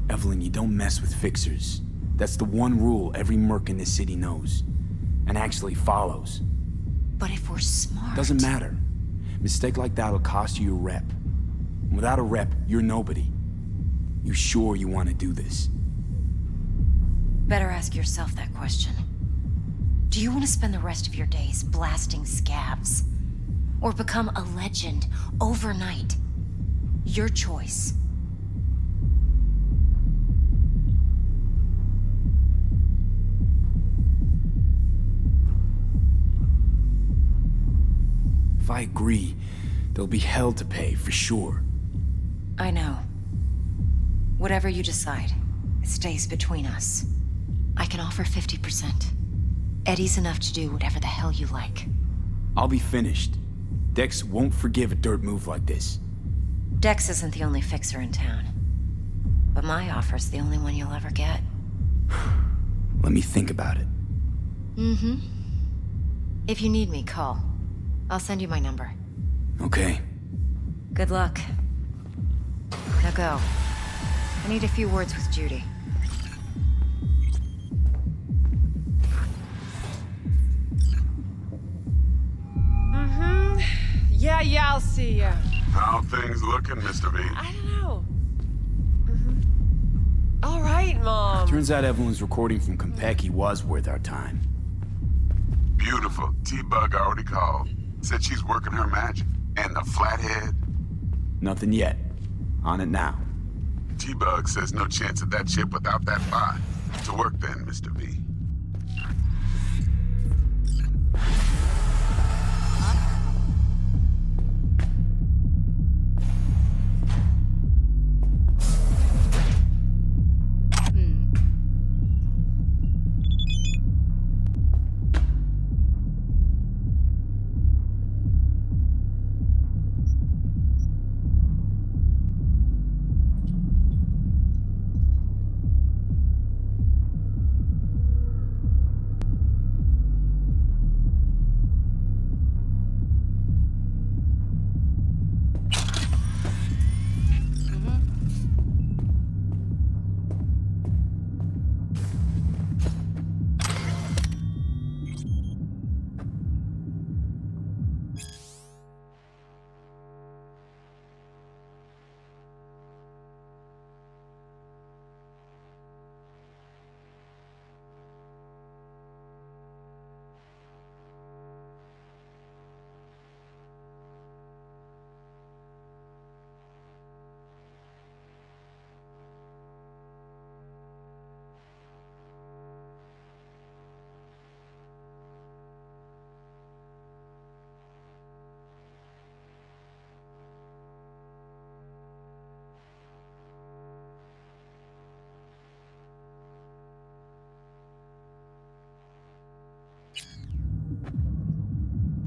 Evelyn, you don't mess with fixers. That's the one rule every merc in this city knows. And actually follows. But if we're smart... Doesn't matter. Mistake like that'll cost you your rep. And without a rep, you're nobody. You sure you want to do this? Better ask yourself that question. Do you want to spend the rest of your days blasting scabs? or become a legend overnight. Your choice. If I agree, there'll be hell to pay, for sure. I know. Whatever you decide, it stays between us. I can offer 50%. Eddie's enough to do whatever the hell you like. I'll be finished. Dex won't forgive a dirt move like this. Dex isn't the only fixer in town. But my offer's the only one you'll ever get. Let me think about it. Mm-hmm. If you need me, call. I'll send you my number. Okay. Good luck. Now go. I need a few words with Judy. Mm-hmm. Yeah, I'll see ya. How things looking, Mr. V? I don't know. All right, Mom. Turns out Evelyn's recording from Kompeki was worth our time. Beautiful. T-Bug already called. Said she's working her magic. And the flathead? Nothing yet. On it now. T-Bug says no chance of that chip without that bot. To work then, Mr. V.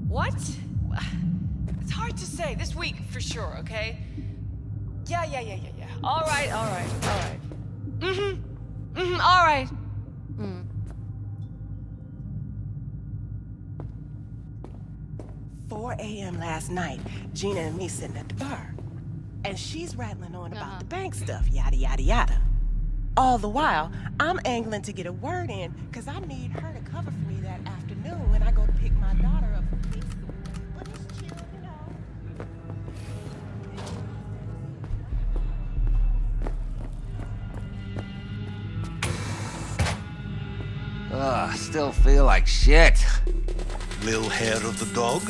What? It's hard to say. This week, for sure, okay? Yeah. All right. All right. 4 a.m. last night, Gina and me sitting at the bar. And she's rattling on about the bank stuff, yada, yada, yada. All the while, I'm angling to get a word in, because I need her to cover for me that afternoon when I go to pick my daughter up from preschool. But it's chill, you know. Ugh, still feel like shit. Little hair of the dog?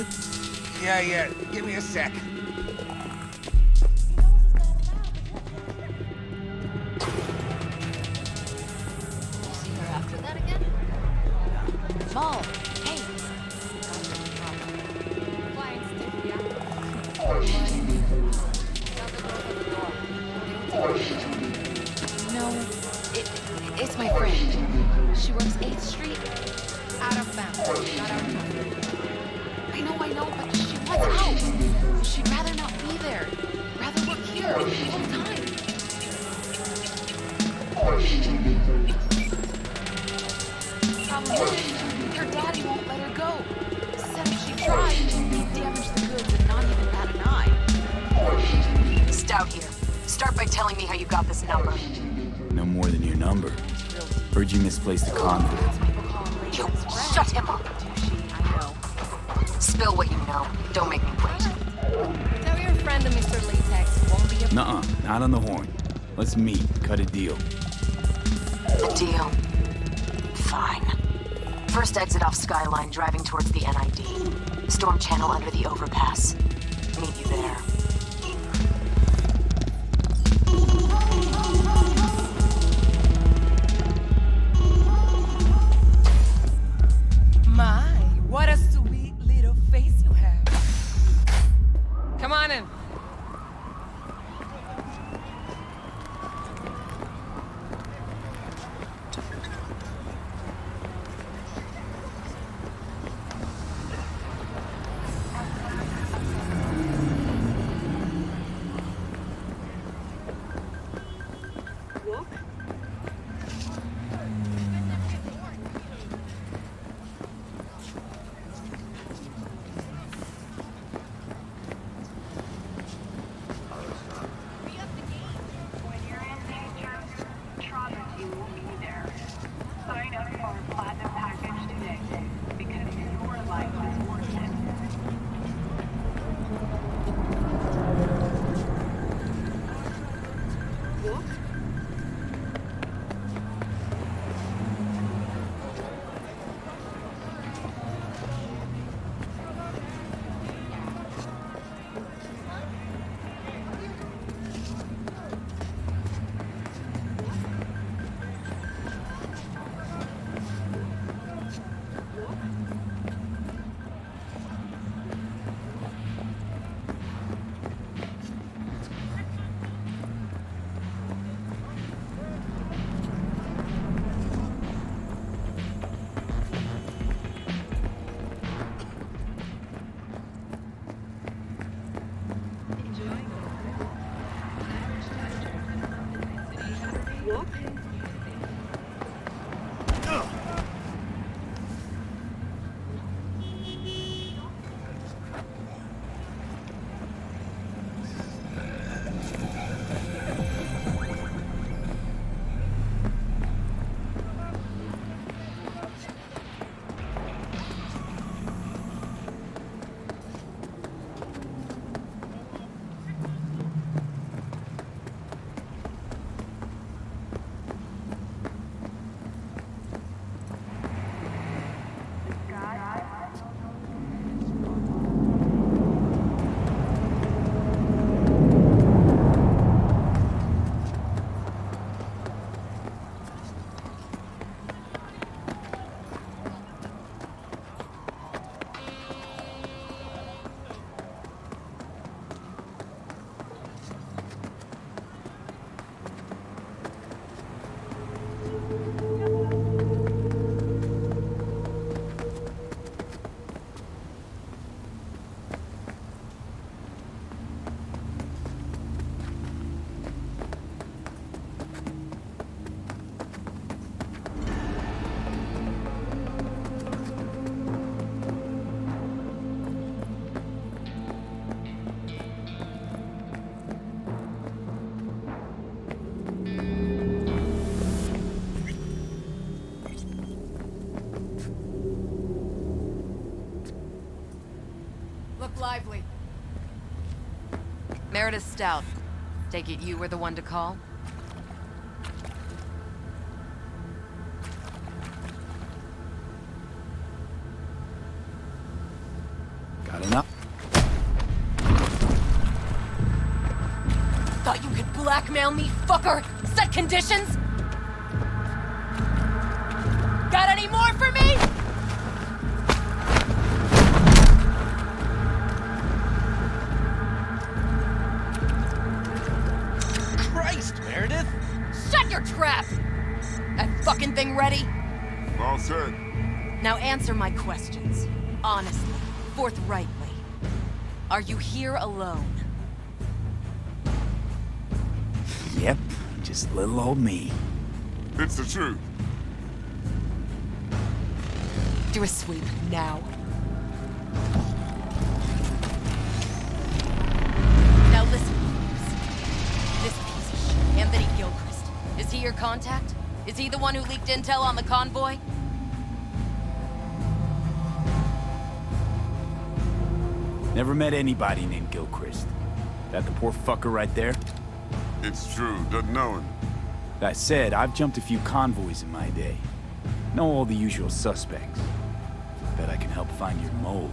Yeah, give me a sec. Maul, hey! No, it's my friend. She works 8th Street. Out of bounds, not our time. I know, but she wants out. She'd rather not be there. Rather work here, full time. Problem is, her daddy won't let her go. Said if she tried, he'd damage the goods and not even bat an eye. Stout here. Start by telling me how you got this number. No more than your number. Heard you misplaced the confidence. You shut him up. I know. Spill what you know. Don't make me wait. Tell your friend that Mr. Latex won't be a... Nuh-uh, not on the horn. Let's meet, cut a deal. A deal. Fine. First exit off Skyline, driving towards the NID. Storm channel under the overpass. Meet you there. My, what a sweet little face you have. Come on in. Lively. Meredith Stout. Take it you were the one to call? Got enough? Thought you could blackmail me, fucker? Set conditions? Got any more for me? Meredith? Shut your trap! That fucking thing ready? All set. Now answer my questions. Honestly, forthrightly. Are you here alone? Yep, just little old me. It's the truth. Do a sweep, now. Now listen, this piece of shit, Anthony Gilchrist. Is he your contact? Is he the one who leaked intel on the convoy? Never met anybody named Gilchrist. That the poor fucker right there? It's true, doesn't know him. That said, I've jumped a few convoys in my day. Know all the usual suspects. Bet I can help find your mole.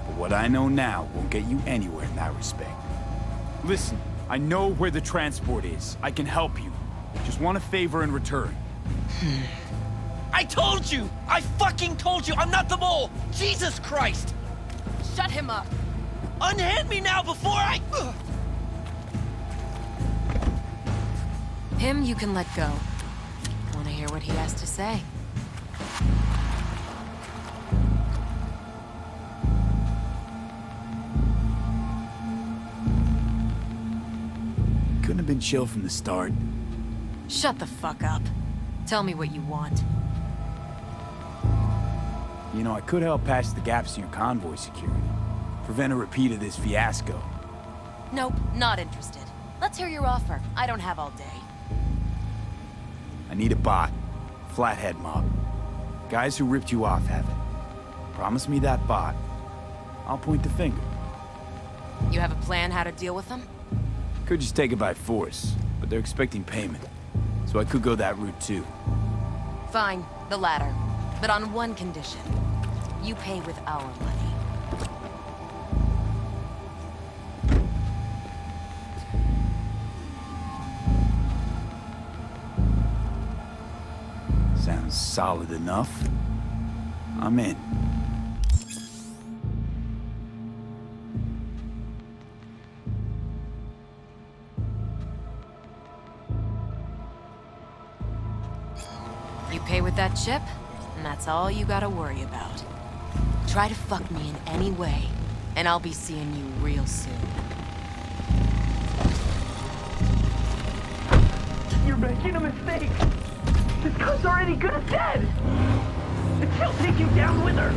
But what I know now won't get you anywhere in that respect. Listen, I know where the transport is. I can help you. Just want a favor in return. I told you! I fucking told you! I'm not the mole! Jesus Christ! Shut him up. Unhand me now before I... Him you can let go. Want to hear what he has to say? Couldn't have been chill from the start. Shut the fuck up. Tell me what you want. You know, I could help patch the gaps in your convoy security. Prevent a repeat of this fiasco. Nope, not interested. Let's hear your offer. I don't have all day. I need a bot. Flathead mob. Guys who ripped you off have it. Promise me that bot. I'll point the finger. You have a plan how to deal with them? Could just take it by force, but they're expecting payment. So I could go that route too. Fine, the latter. But on one condition. You pay with our money. Sounds solid enough. I'm in. You pay with that chip, and that's all you gotta worry about. Try to fuck me in any way, and I'll be seeing you real soon. You're making a mistake. This cunt's already good as dead. And she'll take you down with her.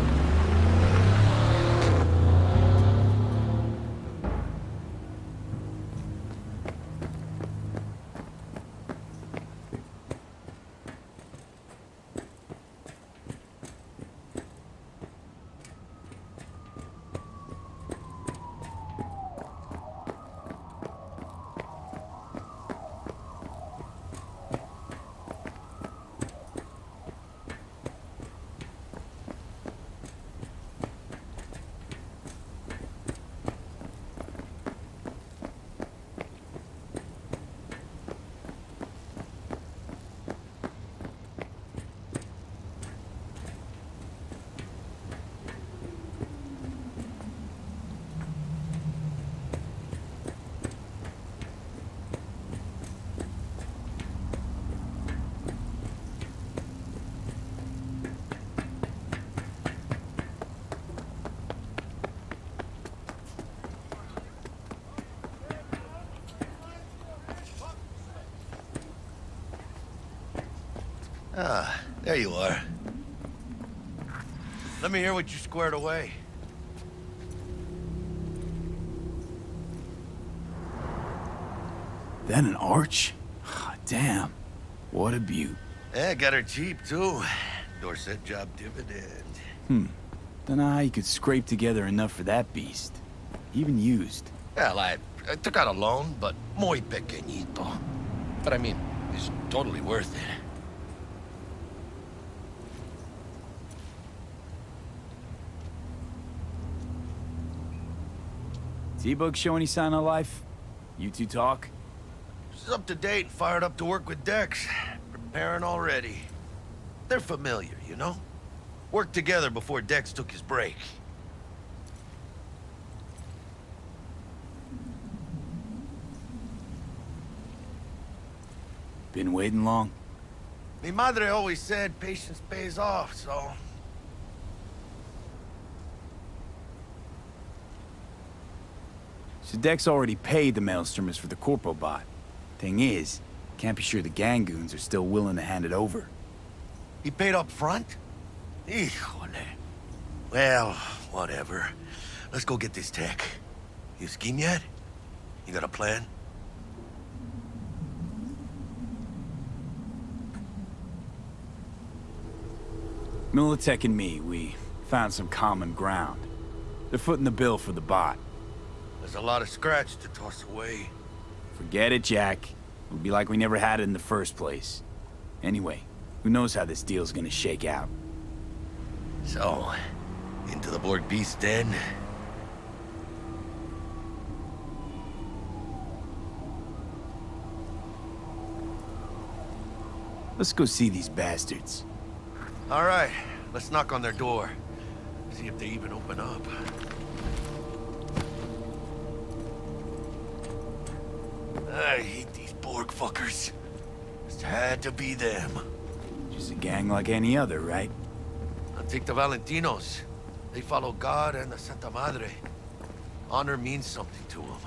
Ah, there you are. Let me hear what you squared away. Then an arch? Damn. What a beaut. Yeah, got her cheap, too. Dorset job dividend. Dunno how you could scrape together enough for that beast. Even used. Well, I took out a loan, but muy pequeñito. But I mean, it's totally worth it. T-Bug show any sign of life? You two talk? She's up to date, fired up to work with Dex. Preparing already. They're familiar, you know? Worked together before Dex took his break. Been waiting long? Mi madre always said patience pays off, so... So Dex already paid the Maelstromers for the Corpo bot. Thing is, can't be sure the Gangoons are still willing to hand it over. He paid up front? Híjole. Well, whatever. Let's go get this tech. You scheme yet? You got a plan? Militech and me, we found some common ground. They're footing the bill for the bot. There's a lot of scratch to toss away. Forget it, Jack. It'll be like we never had it in the first place. Anyway, Who knows how this deal's gonna shake out? So, into the Borg Beast den? Let's go see these bastards. All right, let's knock on their door. See if they even open up. I hate these Borg fuckers. Just had to be them. Just a gang like any other, right? I'll take the Valentinos. They follow God and the Santa Madre. Honor means something to them.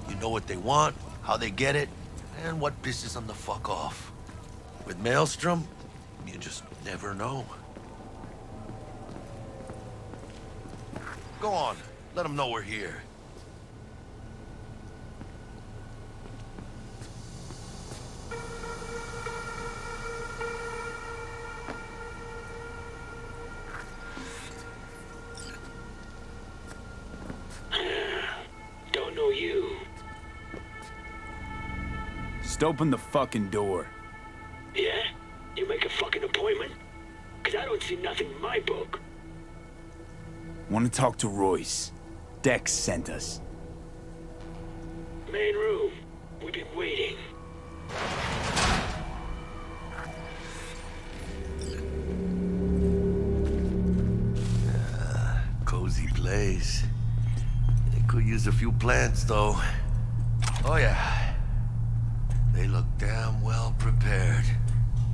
You know what they want, how they get it, and what pisses them the fuck off. With Maelstrom, you just never know. Go on, let them know we're here. Don't know you. Just open the fucking door. Yeah? You make a fucking appointment? Because I don't see nothing in my book. Want to talk to Royce. Dex sent us. Main room. We've been waiting. Cozy place. They could use a few plants, though. Oh, yeah. They look damn well prepared.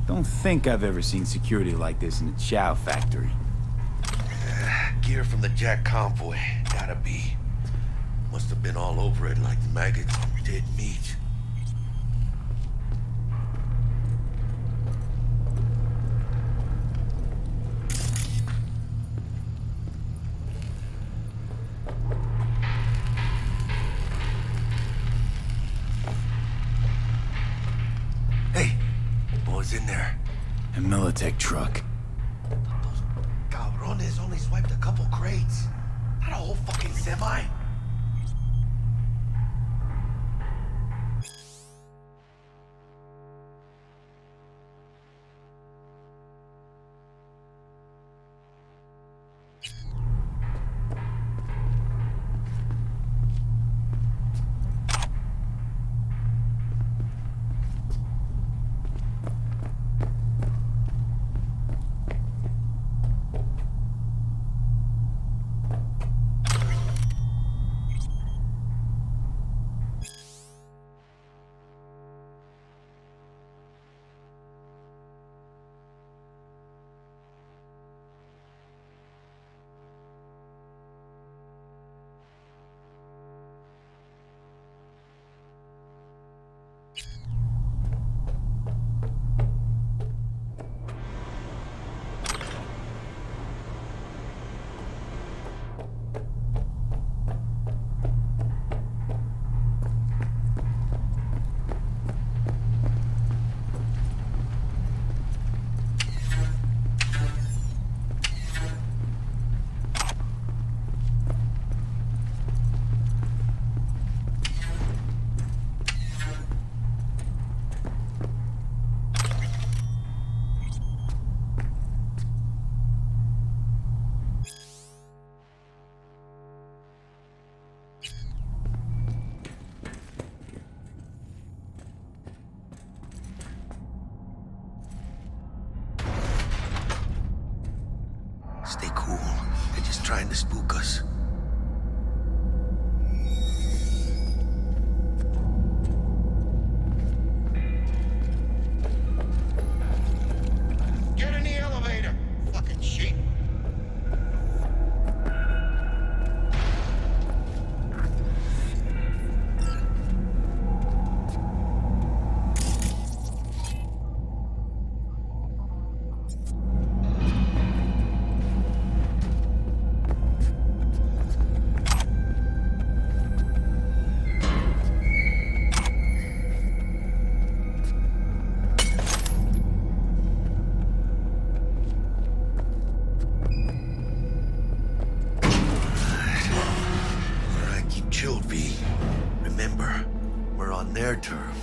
Don't think I've ever seen security like this in a chow factory. Gear from the Jack convoy. Gotta be. Must have been all over it like maggots on dead meat. Hey, what was in there? A Militech truck. Cabrones only swiped a couple crates. Not a whole fucking semi. Stay cool. They're just trying to spook us. Get in the elevator, fucking sheep. Remember, we're on their turf.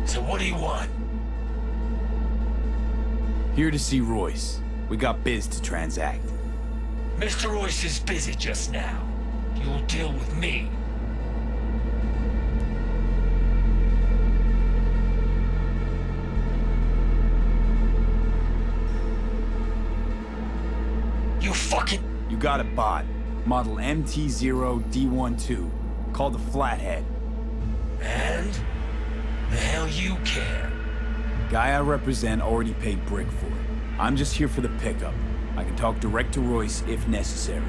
So what do you want? Here to see Royce. We got biz to transact. Mr. Royce is busy just now. You'll deal with me. You fucking... You got a bot. Model MT0D12. Called the Flathead. And? The hell you care? Guy I represent already paid Brick for it. I'm just here for the pickup. I can talk direct to Royce if necessary.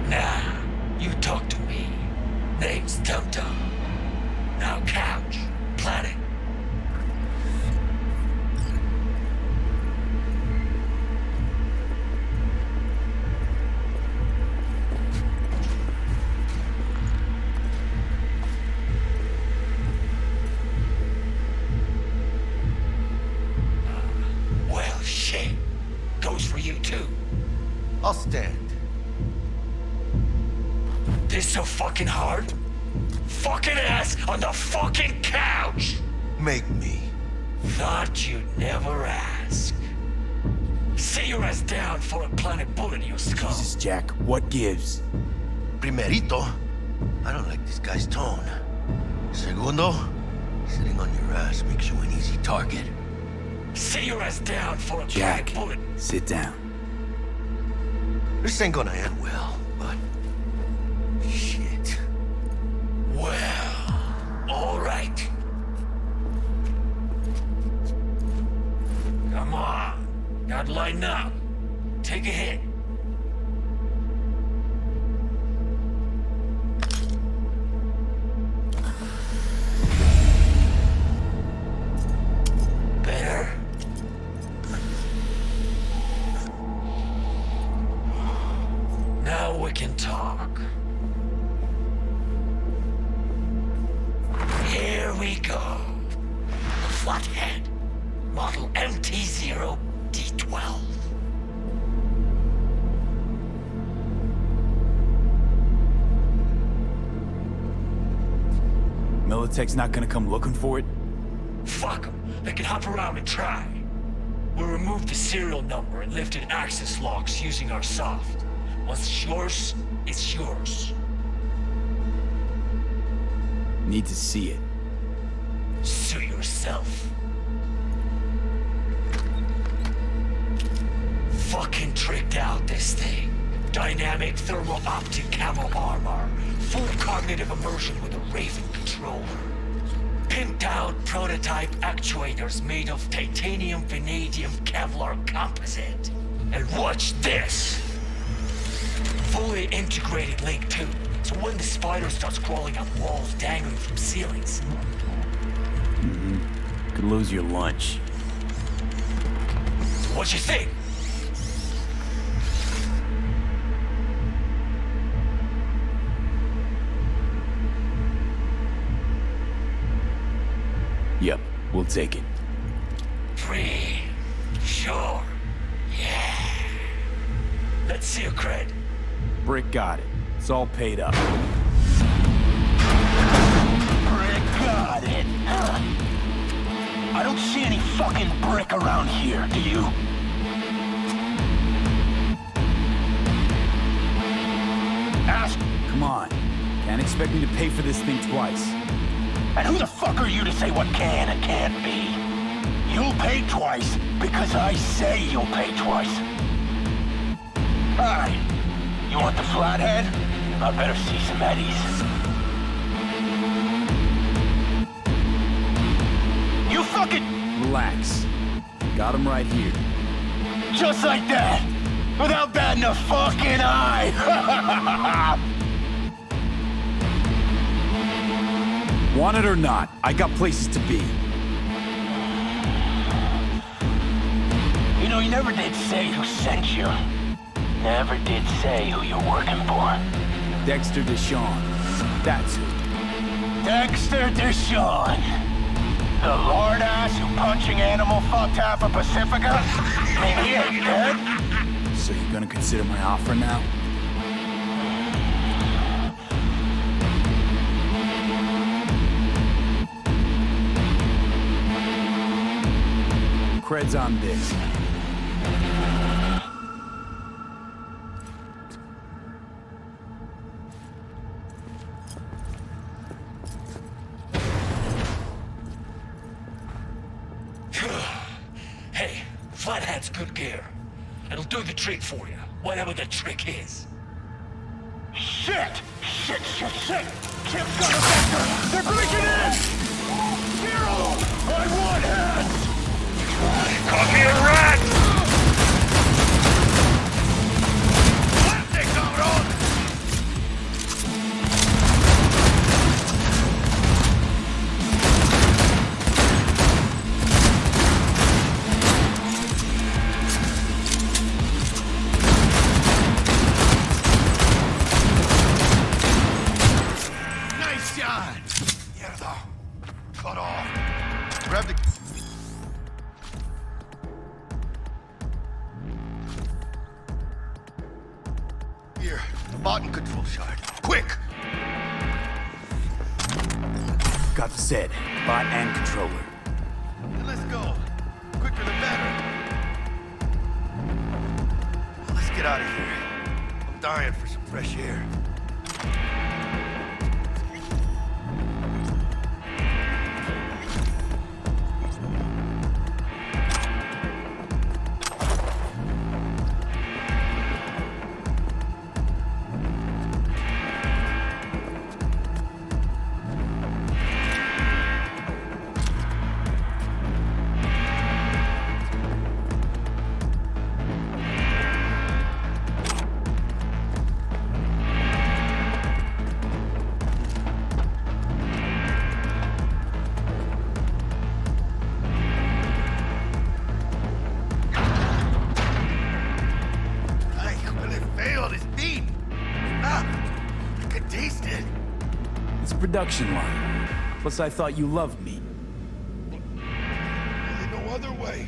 Nah, you talk to me. Name's Dum Dum. Now couch, planet. Well, shit. Goes for you too. I'll stand. This so fucking hard? Fucking ass on the fucking couch! Make me. Thought you'd never ask. Sit your ass down for a planet bullet in your skull. Jesus, Jack, what gives? Primerito, I don't like this guy's tone. Segundo, sitting on your ass makes you an easy target. Sit your ass down for a Jack, planet bullet. sit down. This ain't gonna end well, but... shit. Well, all right. Come on. Gotta lighten up. Take a hit. Better? Now we can talk. Here we go. The Flathead. Model MT0D12. Militech's not gonna come looking for it? Fuck them. They can hop around and try. We removed the serial number and lifted access locks using our soft. Once it's yours, it's yours. Need to see it. Suit yourself. Fucking tricked out this thing. Dynamic thermal optic camo armor. Full cognitive immersion with a Raven controller. Pimped out prototype actuators made of titanium vanadium Kevlar composite. And watch this. Fully integrated link too. So when the spider starts crawling up walls dangling from ceilings. Could lose your lunch. So what you think? Yep, we'll take it. Free. Sure. Yeah. Let's see your cred. Brick got it. It's all paid up. Brick got it. I don't see any fucking brick around here, do you? Ask. Come on. Can't expect me to pay for this thing twice. And who the fuck are you to say what can and can't be? You'll pay twice because I say you'll pay twice. Alright. You want the Flathead? I better see some eddies. You fucking... Relax. Got him right here. Just like that! Without batting a fucking eye! Want it or not, I got places to be. You know, you never did say who sent you. Never did say who you're working for. Dexter Deshawn. That's who. Dexter Deshawn. The lord ass who punching animal fucked half of Pacifica? And he ain't dead? So you're gonna consider my offer now? creds on this. Hey, Flathead's good gear. It'll do the trick for you, whatever the trick is. Shit! Shit! Chip's got a vector! They're breaking in! Zero! I want hands! Caught me a rat! Plastic, cabrón! Nice shot! Mierda. Cut off. Grab the... Here, the button control shard. Quick! Got the set. Bot and controller. Let's go. Quicker the better. Let's get out of here. I'm dying for some fresh air. Production line. Plus, I thought you loved me. Really no other way.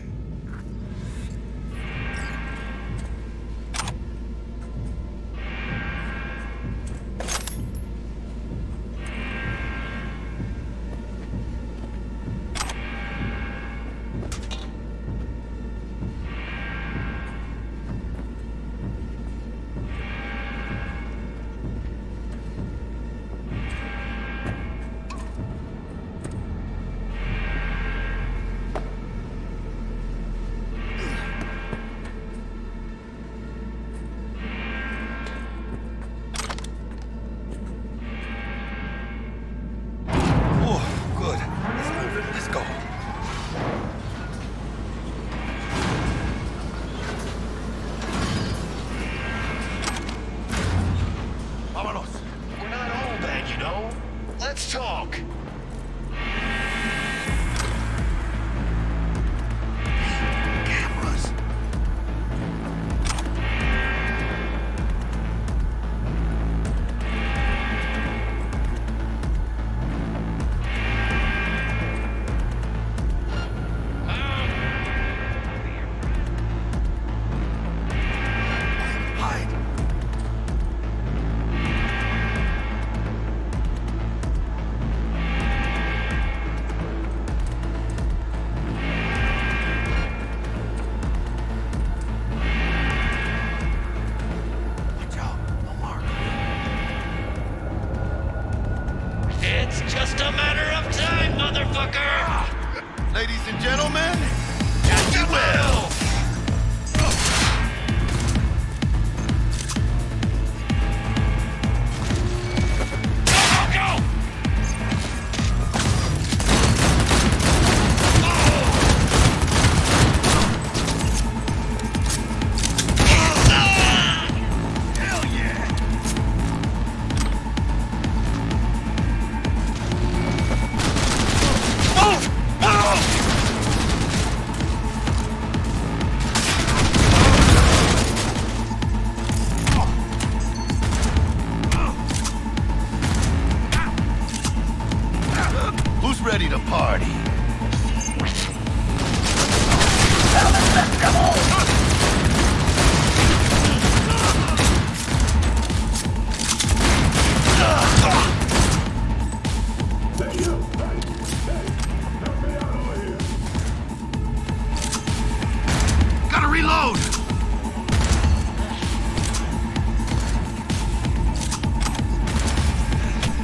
Reload!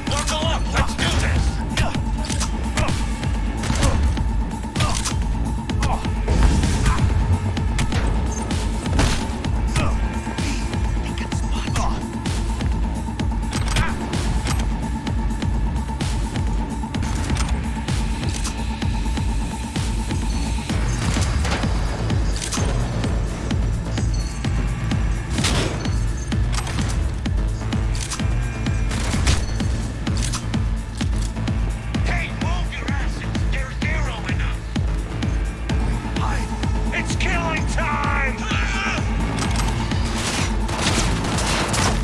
Buckle up, let's do this! Hey, move your asses! There's zero enough! It's killing time!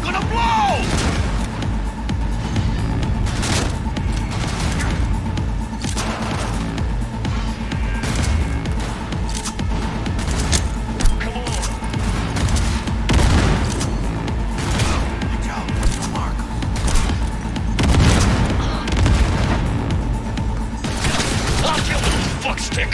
Gonna blow! Come on! Watch out, the marker. I'll kill this fuckstick!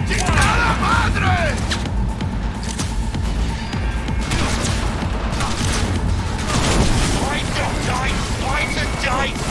¡Chingada madre! Bites and dice! Bites and dice!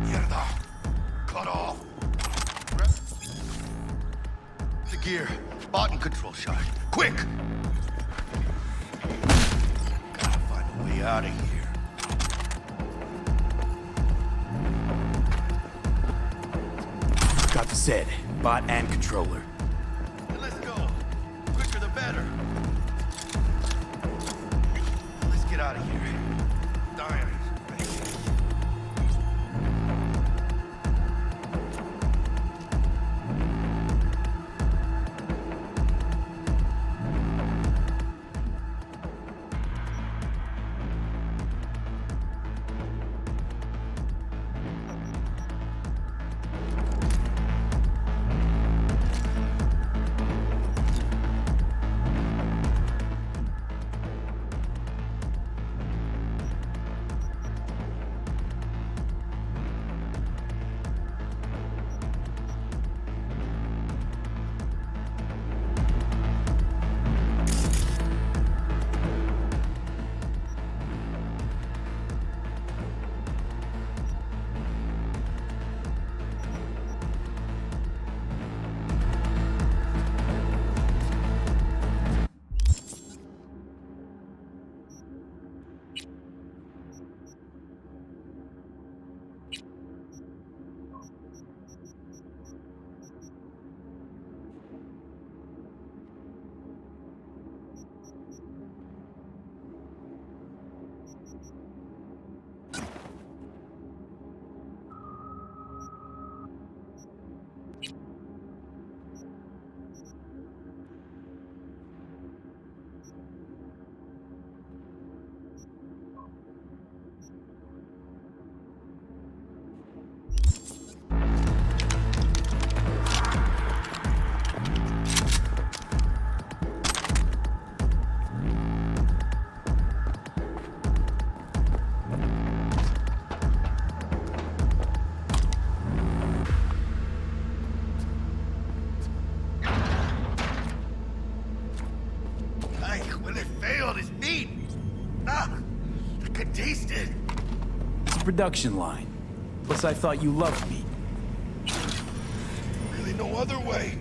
Mierda. Cut off. The gear. Button control shot. Quick! Gotta find a way out of here. Got the set. Bot and controller. Then let's go. Quicker the better. Let's get out of here. Dying. taste it. It's a production line. Plus, I thought you loved me. Really no other way.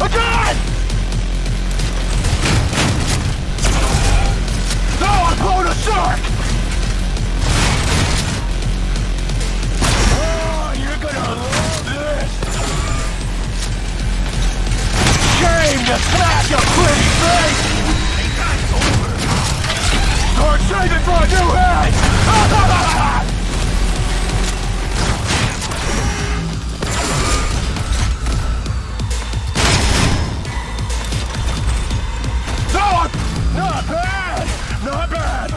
Again! Now I'm blown a shark! Oh, you're gonna love this! Shame to smash your pretty face! Or save it for a new head! Not bad! Not bad!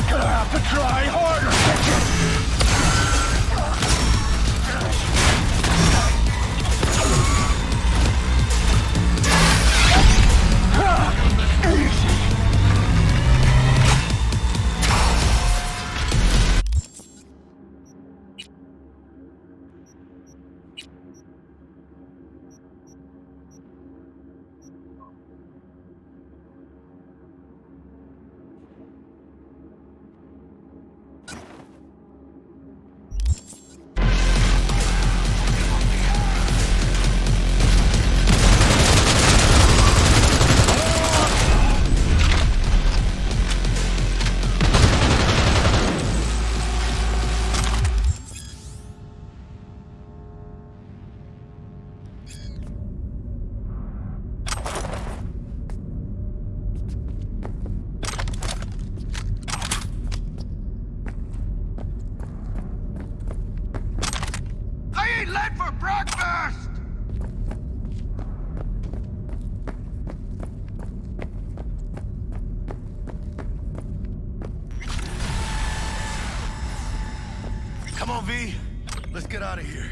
Gonna have to try harder, bitches! Easy! Come on, V. Let's get out of here.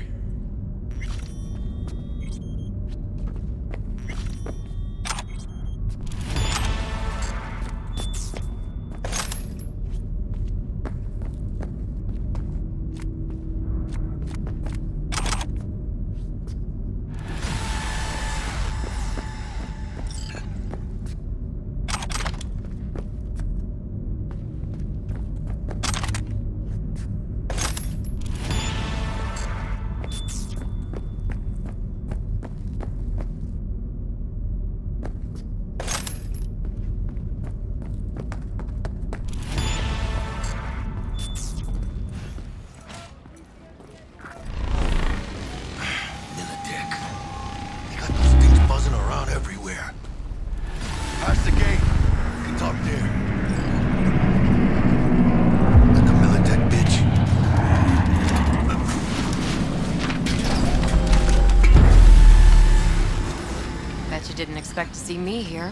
Didn't expect to see me here.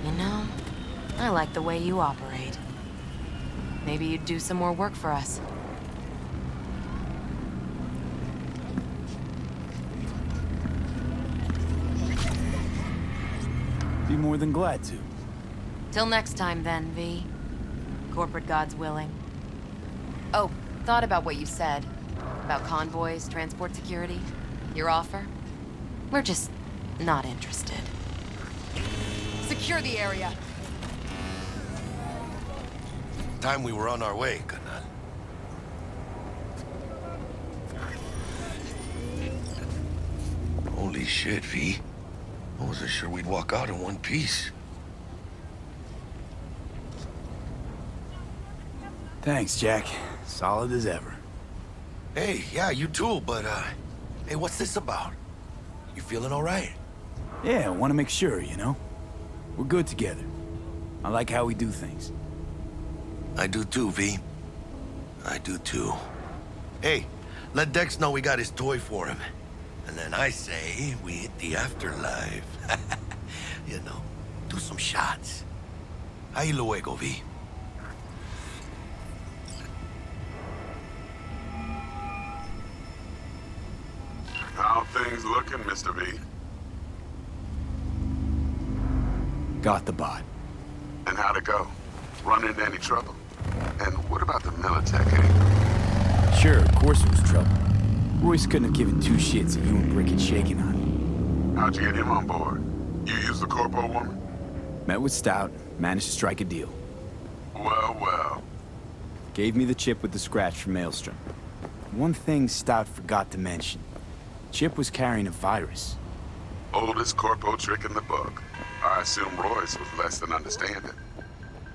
You know, I like the way you operate. Maybe you'd do some more work for us. Be more than glad to. Till next time then, V. Corporate God's willing. Oh, thought about what you said. About convoys, transport security. Your offer? We're just not interested. Secure the area. Time we were on our way, Kanal. Holy shit, V. I wasn't sure we'd walk out in one piece. Thanks, Jack. Solid as ever. Hey, yeah, you too, but, hey, what's this about? You feeling all right? Yeah, I want to make sure, you know? We're good together. I like how we do things. I do too, V. I do too. Hey, let Dex know we got his toy for him. And then I say we hit the afterlife. You know, do some shots. Ahí luego, V. How things looking, Mr. V? Got the bot. And how'd it go? Run into any trouble? And what about the Militech angle? Sure, of course it was trouble. Royce couldn't have given two shits if you and Brick had shaken on him. How'd you get him on board? You used the corpo woman? Met with Stout, managed to strike a deal. Well, well. Gave me the chip with the scratch from Maelstrom. One thing Stout forgot to mention. Chip was carrying a virus. Oldest corpo trick in the book. I assume Royce was less than understanding.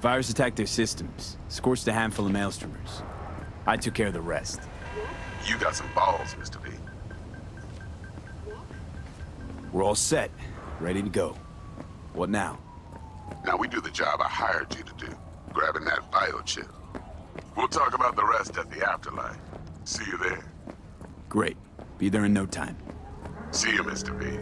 Virus attacked their systems, scorched a handful of Maelstromers. I took care of the rest. You got some balls, Mr. B. We're all set, ready to go. What now? Now we do the job I hired you to do, grabbing that biochip. We'll talk about the rest at the afterlife. See you there. Great. Be there in no time. See you, Mr. B.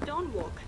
Don't walk.